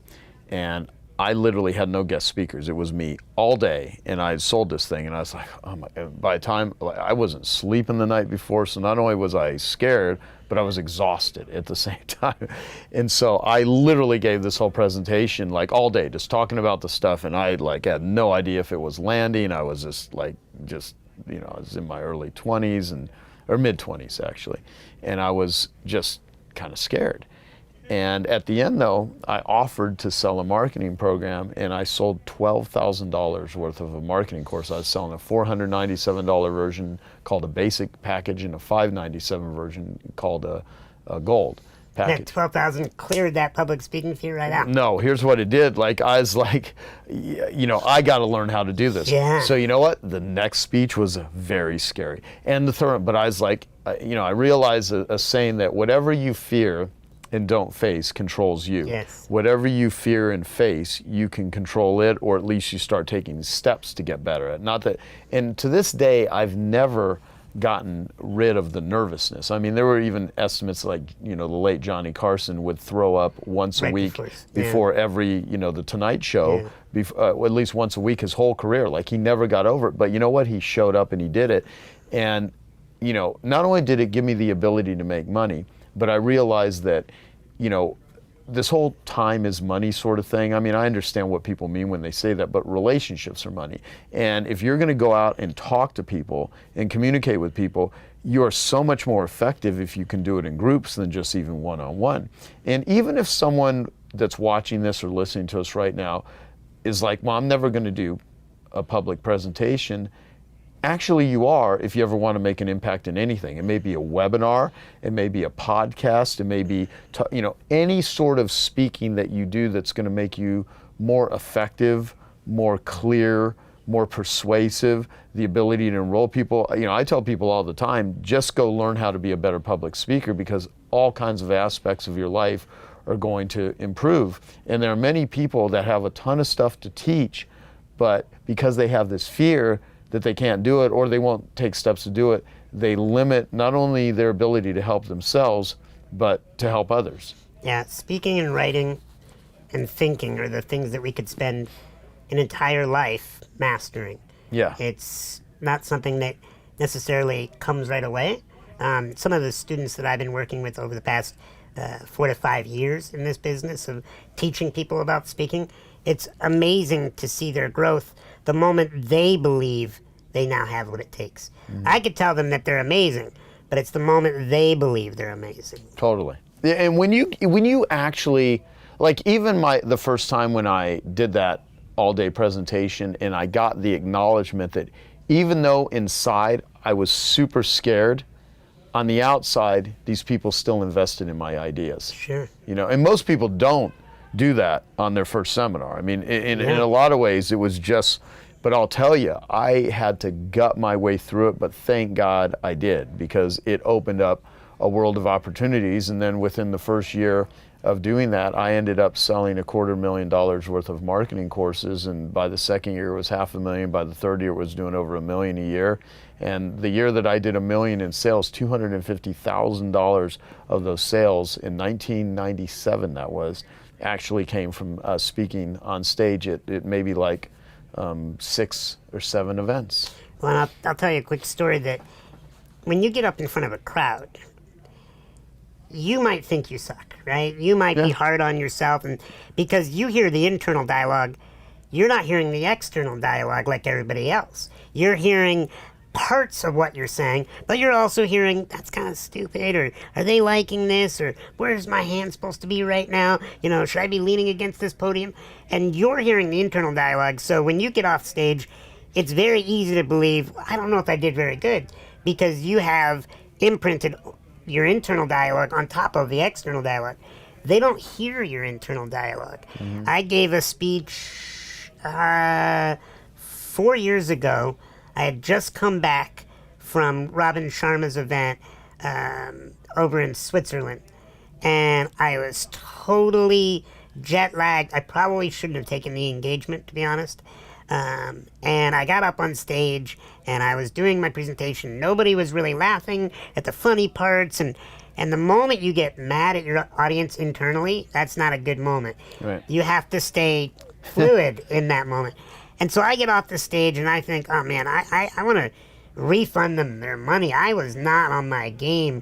And I literally had no guest speakers. It was me all day, and I had sold this thing, and I was like, oh my, by the time, I wasn't sleeping the night before, so not only was I scared, but I was exhausted at the same time. And so I literally gave this whole presentation like all day, just talking about the stuff, and I had no idea if it was landing. I was just I was in my early 20s or mid 20s actually, and I was just kind of scared. And at the end, though, I offered to sell a marketing program, and I sold $12,000 worth of a marketing course. I was selling a $497 version called a basic package and a $597 version called a gold package. That $12,000 cleared that public speaking fear right out. No, here's what it did. I was like, I got to learn how to do this. Yeah. So you know what? The next speech was very scary. And the third, but I was like, I realized a saying that whatever you fear and don't face controls you. Yes. Whatever you fear and face, you can control it, or at least you start taking steps to get better at it. Not that, and to this day, I've never gotten rid of the nervousness. I mean, there were even estimates like, the late Johnny Carson would throw up once a week before every, the Tonight Show, at least once a week his whole career. Like, he never got over it. But you know what? He showed up and he did it. And, not only did it give me the ability to make money, but I realized that, this whole time is money sort of thing. I mean, I understand what people mean when they say that, but relationships are money. And if you're going to go out and talk to people and communicate with people, you are so much more effective if you can do it in groups than just even one-on-one. And even if someone that's watching this or listening to us right now is like, well, I'm never going to do a public presentation. Actually, you are, if you ever want to make an impact in anything. It may be a webinar, it may be a podcast, it may be, any sort of speaking that you do that's going to make you more effective, more clear, more persuasive, the ability to enroll people. I tell people all the time, just go learn how to be a better public speaker, because all kinds of aspects of your life are going to improve. And there are many people that have a ton of stuff to teach, but because they have this fear that they can't do it, or they won't take steps to do it, they limit not only their ability to help themselves, but to help others. Yeah, speaking and writing and thinking are the things that we could spend an entire life mastering. Yeah. It's not something that necessarily comes right away. Some of the students that I've been working with over the past 4 to 5 years in this business of teaching people about speaking, it's amazing to see their growth the moment they believe they now have what it takes. I could tell them that they're amazing, but it's the moment they believe they're amazing. Totally. And when you actually, like, even the first time when I did that all-day presentation and I got the acknowledgement that even though inside I was super scared, on the outside, these people still invested in my ideas. Sure. You know, and most people don't do that on their first seminar. I mean, in a lot of ways, it was just, but I'll tell you, I had to gut my way through it, but thank God I did, because it opened up a world of opportunities. And then within the first year of doing that, I ended up selling $250,000 worth of marketing courses. And by the second year, it was $500,000. By the third year, it was doing over $1 million a year. And the year that I did $1 million in sales, $250,000 of those sales in 1997, that was, actually came from speaking on stage at maybe like 6 or 7 events. Well, I'll tell you a quick story that when you get up in front of a crowd, you might think you suck, right? You might be hard on yourself, and because you hear the internal dialogue, you're not hearing the external dialogue like everybody else. You're hearing parts of what you're saying, but you're also hearing, that's kind of stupid, or are they liking this, or where's my hand supposed to be right now? You know, should I be leaning against this podium? And you're hearing the internal dialogue, so when you get off stage, it's very easy to believe, I don't know if I did very good, because you have imprinted your internal dialogue on top of the external dialogue. They don't hear your internal dialogue. I gave a speech 4 years ago. I had just come back from Robin Sharma's event over in Switzerland, and I was totally jet lagged. I probably shouldn't have taken the engagement, to be honest. And I got up on stage and I was doing my presentation. Nobody was really laughing at the funny parts, and the moment you get mad at your audience internally, that's not a good moment. Right. You have to stay fluid in that moment. And so I get off the stage and I think, oh man, I want to refund them their money. I was not on my game.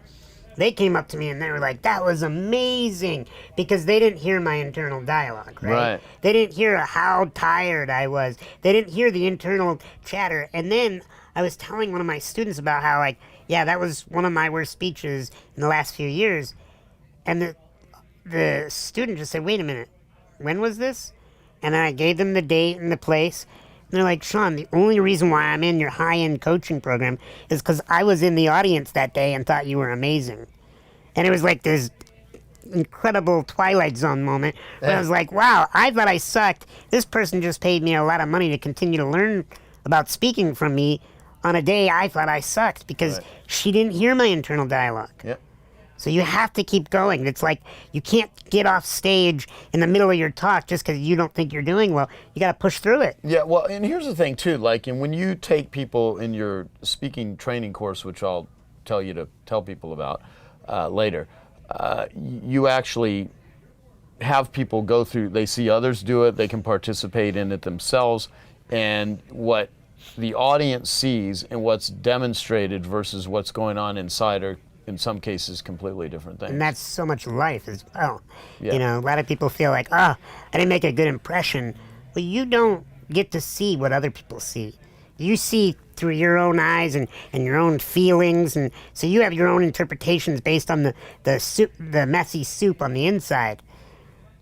They came up to me and they were like, that was amazing, because they didn't hear my internal dialogue, right? They didn't hear how tired I was. They didn't hear the internal chatter. And then I was telling one of my students about how, like, yeah, that was one of my worst speeches in the last few years. And the student just said, wait a minute, when was this? And then I gave them the date and the place. And they're like, Sean, the only reason why I'm in your high-end coaching program is because I was in the audience that day and thought you were amazing. And it was like this incredible Twilight Zone moment where I was like, wow, I thought I sucked. This person just paid me a lot of money to continue to learn about speaking from me on a day I thought I sucked, because she didn't hear my internal dialogue. Yep. So you have to keep going. It's like you can't get off stage in the middle of your talk just because you don't think you're doing well. You got to push through it. Yeah, well, and here's the thing too, like, and when you take people in your speaking training course, which I'll tell you to tell people about later, you actually have people go through, they see others do it, they can participate in it themselves, and what the audience sees and what's demonstrated versus what's going on inside are, in some cases, completely different things. And that's so much life as well. Yeah. You know, a lot of people feel like, I didn't make a good impression. Well, you don't get to see what other people see. You see through your own eyes and your own feelings, and so you have your own interpretations based on the messy soup on the inside.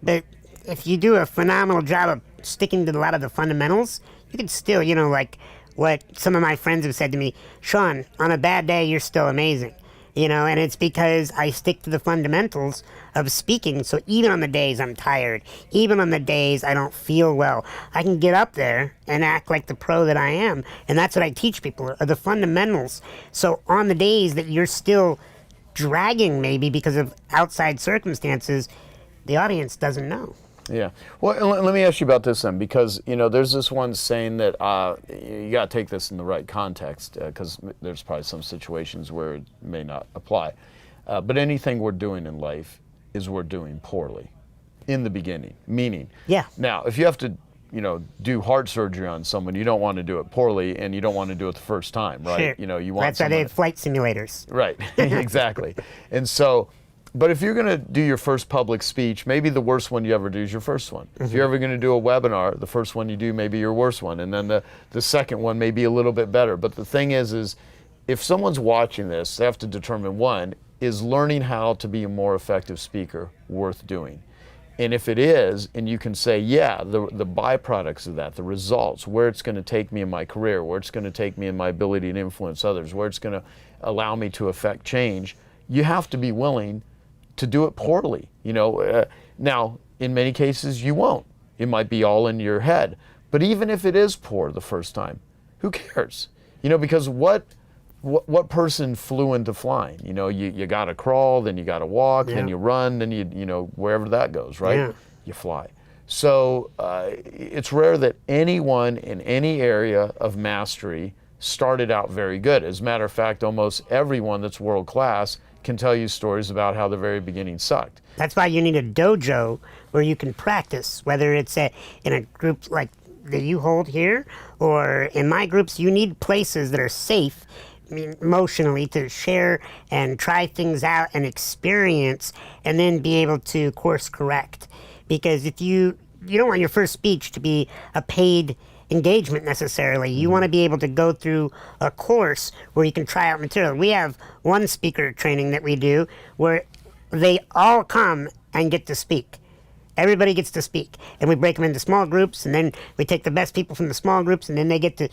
But if you do a phenomenal job of sticking to a lot of the fundamentals, you can still, you know, like what some of my friends have said to me, Sean, on a bad day, you're still amazing. You know, and it's because I stick to the fundamentals of speaking. So even on the days I'm tired, even on the days I don't feel well, I can get up there and act like the pro that I am. And that's what I teach people, are the fundamentals. So on the days that you're still dragging maybe because of outside circumstances, the audience doesn't know. Yeah. Well, let me ask you about this then, because, you know, there's this one saying that you got to take this in the right context, because there's probably some situations where it may not apply. But anything we're doing in life is we're doing poorly in the beginning, meaning. Yeah. Now, if you have to, you know, do heart surgery on someone, you don't want to do it poorly, and you don't want to do it the first time, right? Sure. You know, you want That's why they have flight simulators. Right, exactly. And so, but if you're going to do your first public speech, maybe the worst one you ever do is your first one. If you're ever going to do a webinar, the first one you do may be your worst one, and then the second one may be a little bit better. But the thing is if someone's watching this, they have to determine, one, is learning how to be a more effective speaker worth doing? And if it is, and you can say, yeah, the byproducts of that, the results, where it's going to take me in my career, where it's going to take me in my ability to influence others, where it's going to allow me to affect change, you have to be willing to do it poorly. Now, in many cases, you won't. It might be all in your head. But even if it is poor the first time, who cares? Because what person flew into flying? You got to crawl, then you got to walk, then you run, then you wherever that goes, right? Yeah. You fly. So it's rare that anyone in any area of mastery started out very good. As a matter of fact, almost everyone that's world class can tell you stories about how the very beginning sucked. That's why you need a dojo where you can practice, whether it's in a group like that you hold here, or in my groups, you need places that are safe emotionally to share and try things out and experience, and then be able to course correct. Because if you don't want your first speech to be a paid engagement necessarily. You want to be able to go through a course where you can try out material. We have one speaker training that we do where they all come and get to speak. Everybody gets to speak, and we break them into small groups, and then we take the best people from the small groups, and then they get to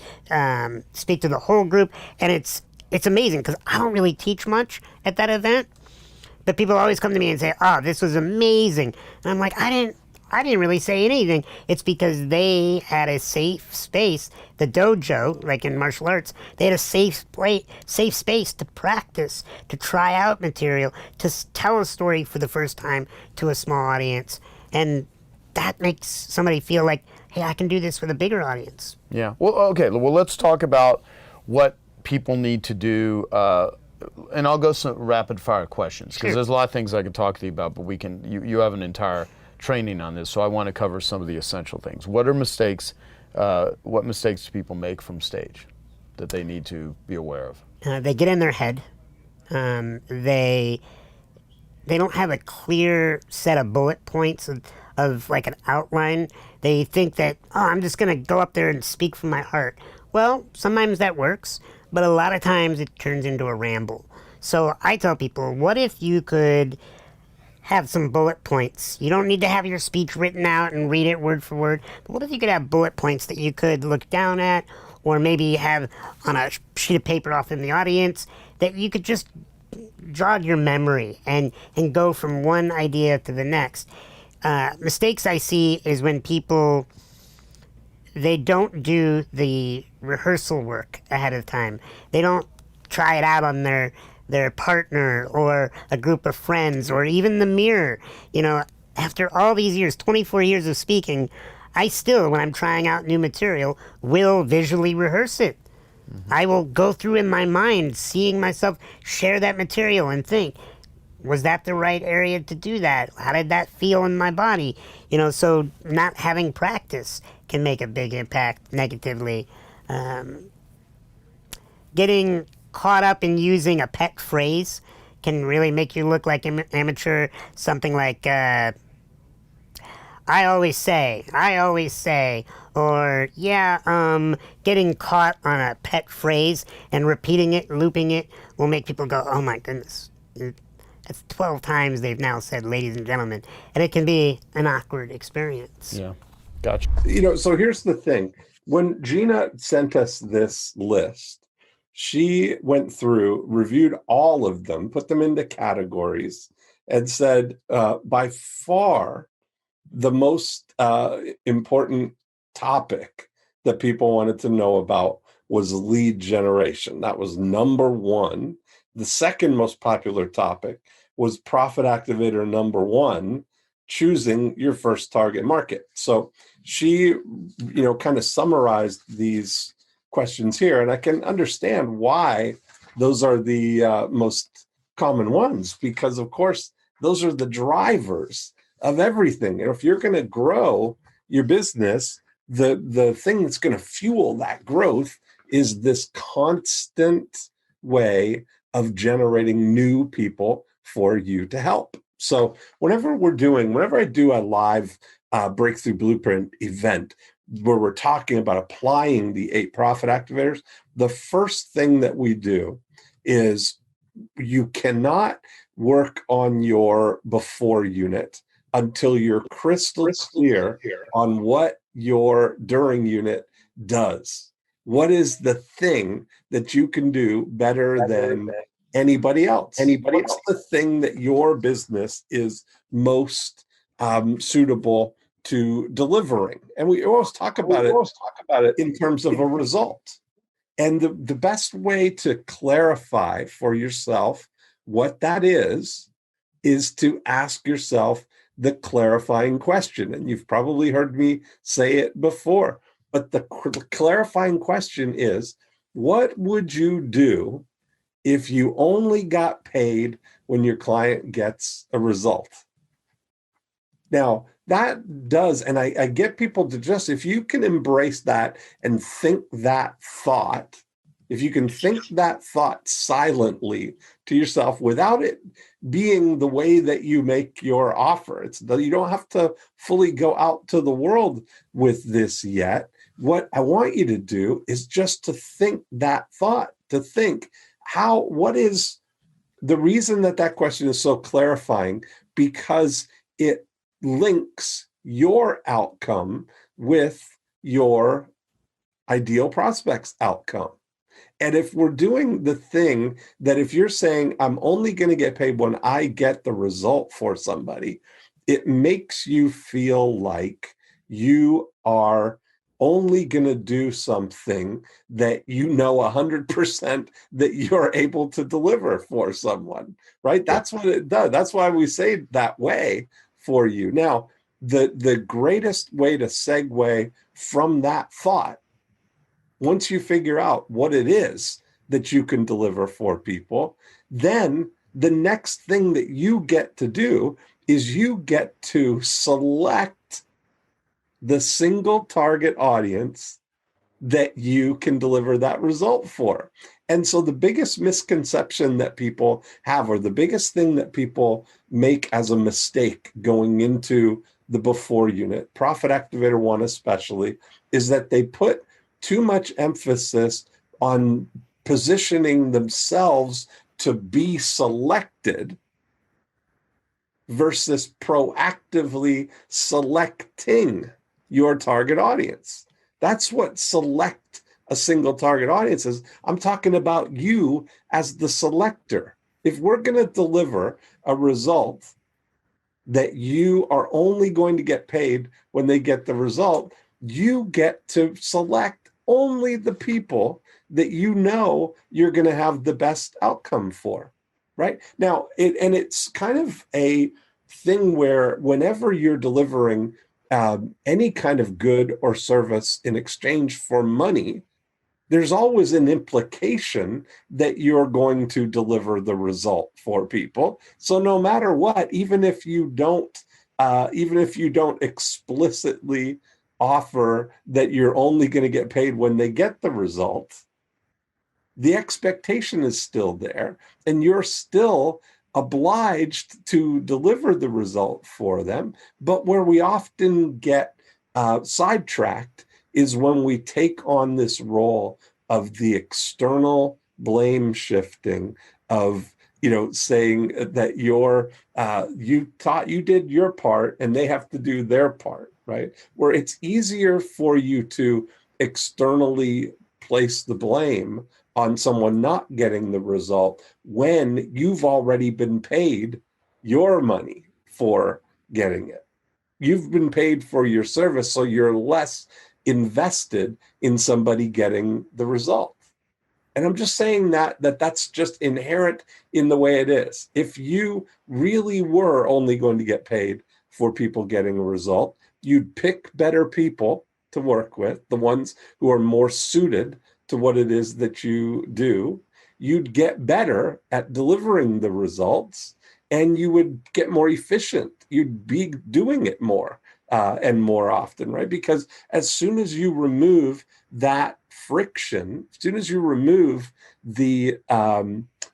speak to the whole group. And it's amazing because I don't really teach much at that event, but people always come to me and say, "Oh, this was amazing," and I'm like, I didn't really say anything. It's because they had a safe space. The dojo, like in martial arts, they had a safe space to practice, to try out material, to tell a story for the first time to a small audience. And that makes somebody feel like, hey, I can do this with a bigger audience. Yeah. Well, okay. Well, let's talk about what people need to do. And I'll go some rapid fire questions because there's a lot of things I can talk to you about, but you have an entire training on this, so I want to cover some of the essential things. What mistakes do people make from stage that they need to be aware of? They get in their head. They don't have a clear set of bullet points of like an outline. They think that, I'm just going to go up there and speak from my heart. Well, sometimes that works, but a lot of times it turns into a ramble. So I tell people, what if you could have some bullet points? You don't need to have your speech written out and read it word for word, but what if you could have bullet points that you could look down at, or maybe have on a sheet of paper off in the audience that you could just jog your memory and go from one idea to the next. Mistakes I see is when people, they don't do the rehearsal work ahead of time. They don't try it out on their partner or a group of friends or even the mirror. After all these years, 24 years of speaking, I still, when I'm trying out new material, will visually rehearse it. I will go through in my mind, seeing myself share that material and think, was that the right area to do that? How did that feel in my body? So not having practice can make a big impact negatively. Getting caught up in using a pet phrase can really make you look like an amateur. Something like, I always say, or getting caught on a pet phrase and repeating it, looping it, will make people go, oh my goodness, that's 12 times they've now said ladies and gentlemen, and it can be an awkward experience. Yeah, gotcha. So here's the thing. When Gina sent us this list, she went through, reviewed all of them, put them into categories, and said, by far, the most important topic that people wanted to know about was lead generation. That was number one. The second most popular topic was profit activator number one, choosing your first target market. So she, kind of summarized these questions here, and I can understand why those are the most common ones, because of course, those are the drivers of everything. And if you're going to grow your business, the thing that's going to fuel that growth is this constant way of generating new people for you to help. So whenever I do a live Breakthrough Blueprint event where we're talking about applying the 8 profit activators, the first thing that we do is you cannot work on your before unit until you're crystal clear on what your during unit does. What is the thing that you can do better than anybody else? What's the thing that your business is most suitable to delivering? And we always talk about it in terms of a result. And the best way to clarify for yourself what that is to ask yourself the clarifying question. And you've probably heard me say it before, but the clarifying question is, what would you do if you only got paid when your client gets a result? Now, that does, and I get people to just, if you can embrace that and think that thought, if you can think that thought silently to yourself without it being the way that you make your offer, you don't have to fully go out to the world with this yet. What I want you to do is just to think that thought, to think what is the reason that question is so clarifying, because it links your outcome with your ideal prospect's outcome. And if we're doing the thing that if you're saying, I'm only going to get paid when I get the result for somebody, it makes you feel like you are only going to do something that you know 100% that you're able to deliver for someone, right? That's what it does. That's why we say it that way for you. Now, the greatest way to segue from that thought, once you figure out what it is that you can deliver for people, then the next thing that you get to do is you get to select the single target audience that you can deliver that result for. And so the biggest misconception that people have, or the biggest thing that people make as a mistake going into the before unit, Profit Activator 1 especially, is that they put too much emphasis on positioning themselves to be selected versus proactively selecting your target audience. That's what select a single target audience is. I'm talking about you as the selector. If we're going to deliver a result that you are only going to get paid when they get the result, you get to select only the people that you know you're going to have the best outcome for, right? Now, it's kind of a thing where whenever you're delivering any kind of good or service in exchange for money, there's always an implication that you're going to deliver the result for people. So no matter what, even if you don't explicitly offer that you're only going to get paid when they get the result, the expectation is still there, and you're still obliged to deliver the result for them. But where we often get sidetracked is when we take on this role of the external blame shifting of, saying that you did your part and they have to do their part, right? Where it's easier for you to externally place the blame on someone not getting the result when you've already been paid your money for getting it. You've been paid for your service, so you're less invested in somebody getting the result. And I'm just saying that's just inherent in the way it is. If you really were only going to get paid for people getting a result, you'd pick better people to work with, the ones who are more suited to what it is that you do. You'd get better at delivering the results, and you would get more efficient. You'd be doing it more and more often, right? Because as soon as you remove that friction, as soon as you remove the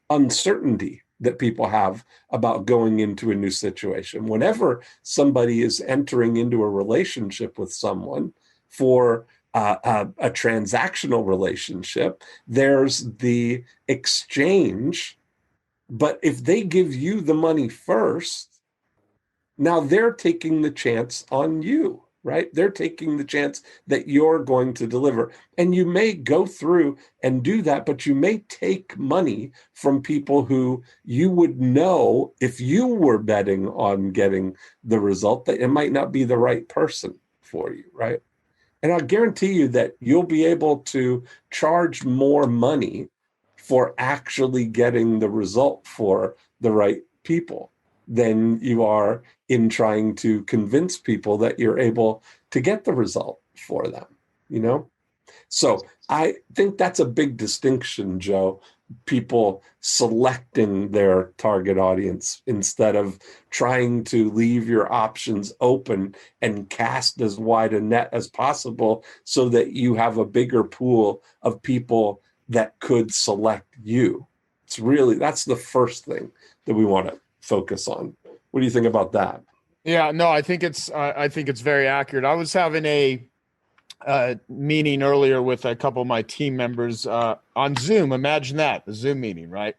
uncertainty that people have about going into a new situation, whenever somebody is entering into a relationship with someone for a transactional relationship, there's the exchange. But if they give you the money first, Now they're taking the chance on you, right? They're taking the chance that you're going to deliver. And you may go through and do that, but you may take money from people who you would know if you were betting on getting the result that it might not be the right person for you, right? And I'll guarantee you that you'll be able to charge more money for actually getting the result for the right people than you are in trying to convince people that you're able to get the result for them, you know? So I think that's a big distinction, Joe. People selecting their target audience instead of trying to leave your options open and cast as wide a net as possible so that you have a bigger pool of people that could select you. That's the first thing that we want to focus on. What do you think about that? Yeah, no, I think it's very accurate. I was having a meeting earlier with a couple of my team members on Zoom. Imagine that, a Zoom meeting, right?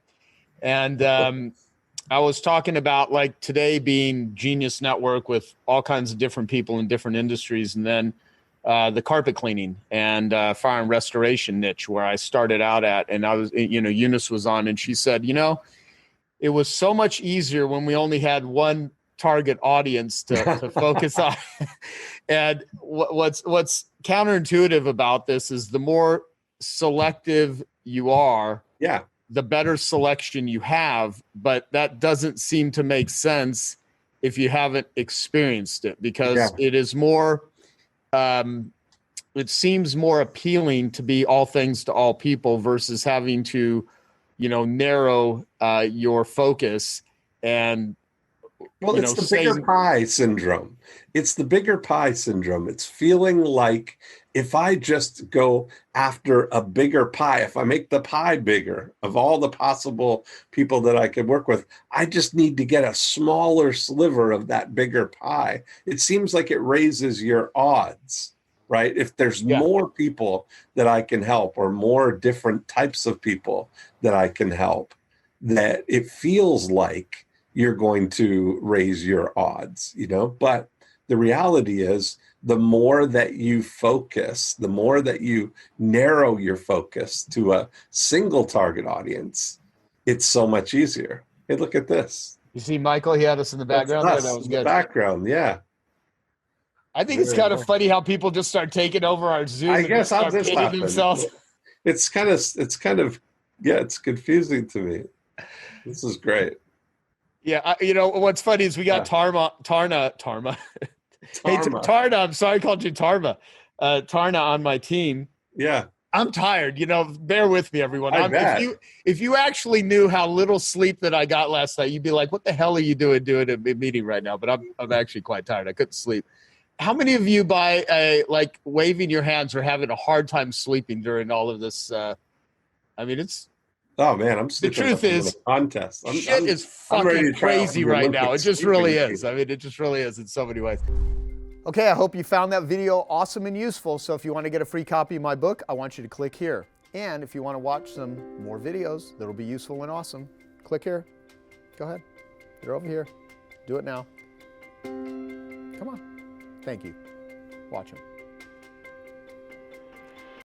And I was talking about like today being Genius Network with all kinds of different people in different industries, and then the carpet cleaning and fire and restoration niche where I started out at. And I was, Eunice was on, and she said, it was so much easier when we only had one target audience to focus on. And what's counterintuitive about this is the more selective you are, the better selection you have. But that doesn't seem to make sense if you haven't experienced it, because it is more, it seems more appealing to be all things to all people versus having to, narrow your focus and, it's the bigger pie syndrome. It's the bigger pie syndrome. It's feeling like if I just go after a bigger pie, if I make the pie bigger of all the possible people that I could work with, I just need to get a smaller sliver of that bigger pie. It seems like it raises your odds, right? If there's more people that I can help or more different types of people that I can help, that it feels like you're going to raise your odds, but the reality is the more that you focus, the more that you narrow your focus to a single target audience, it's so much easier. Hey, look at this. You see, Michael, he had us in the background there. That was good. The background, yeah. I think it's kind of funny how people just start taking over our Zoom. I guess I'll just themselves. It's confusing to me. This is great. Yeah, what's funny is we got Tarna. Hey, Tarna, I'm sorry I called you Tarma. Tarna on my team. Yeah. I'm tired. Bear with me, everyone. If you actually knew how little sleep that I got last night, you'd be like, what the hell are you doing a meeting right now? But I'm actually quite tired. I couldn't sleep. How many of you by waving your hands are having a hard time sleeping during all of this? It's. Oh man, I'm sleeping. The truth is, contest. Shit is fucking crazy right now. It just really is. It just really is in so many ways. Okay, I hope you found that video awesome and useful. So if you want to get a free copy of my book, I want you to click here. And if you want to watch some more videos that'll be useful and awesome, click here. Go ahead. They're over here. Do it now. Come on. Thank you. Watch them.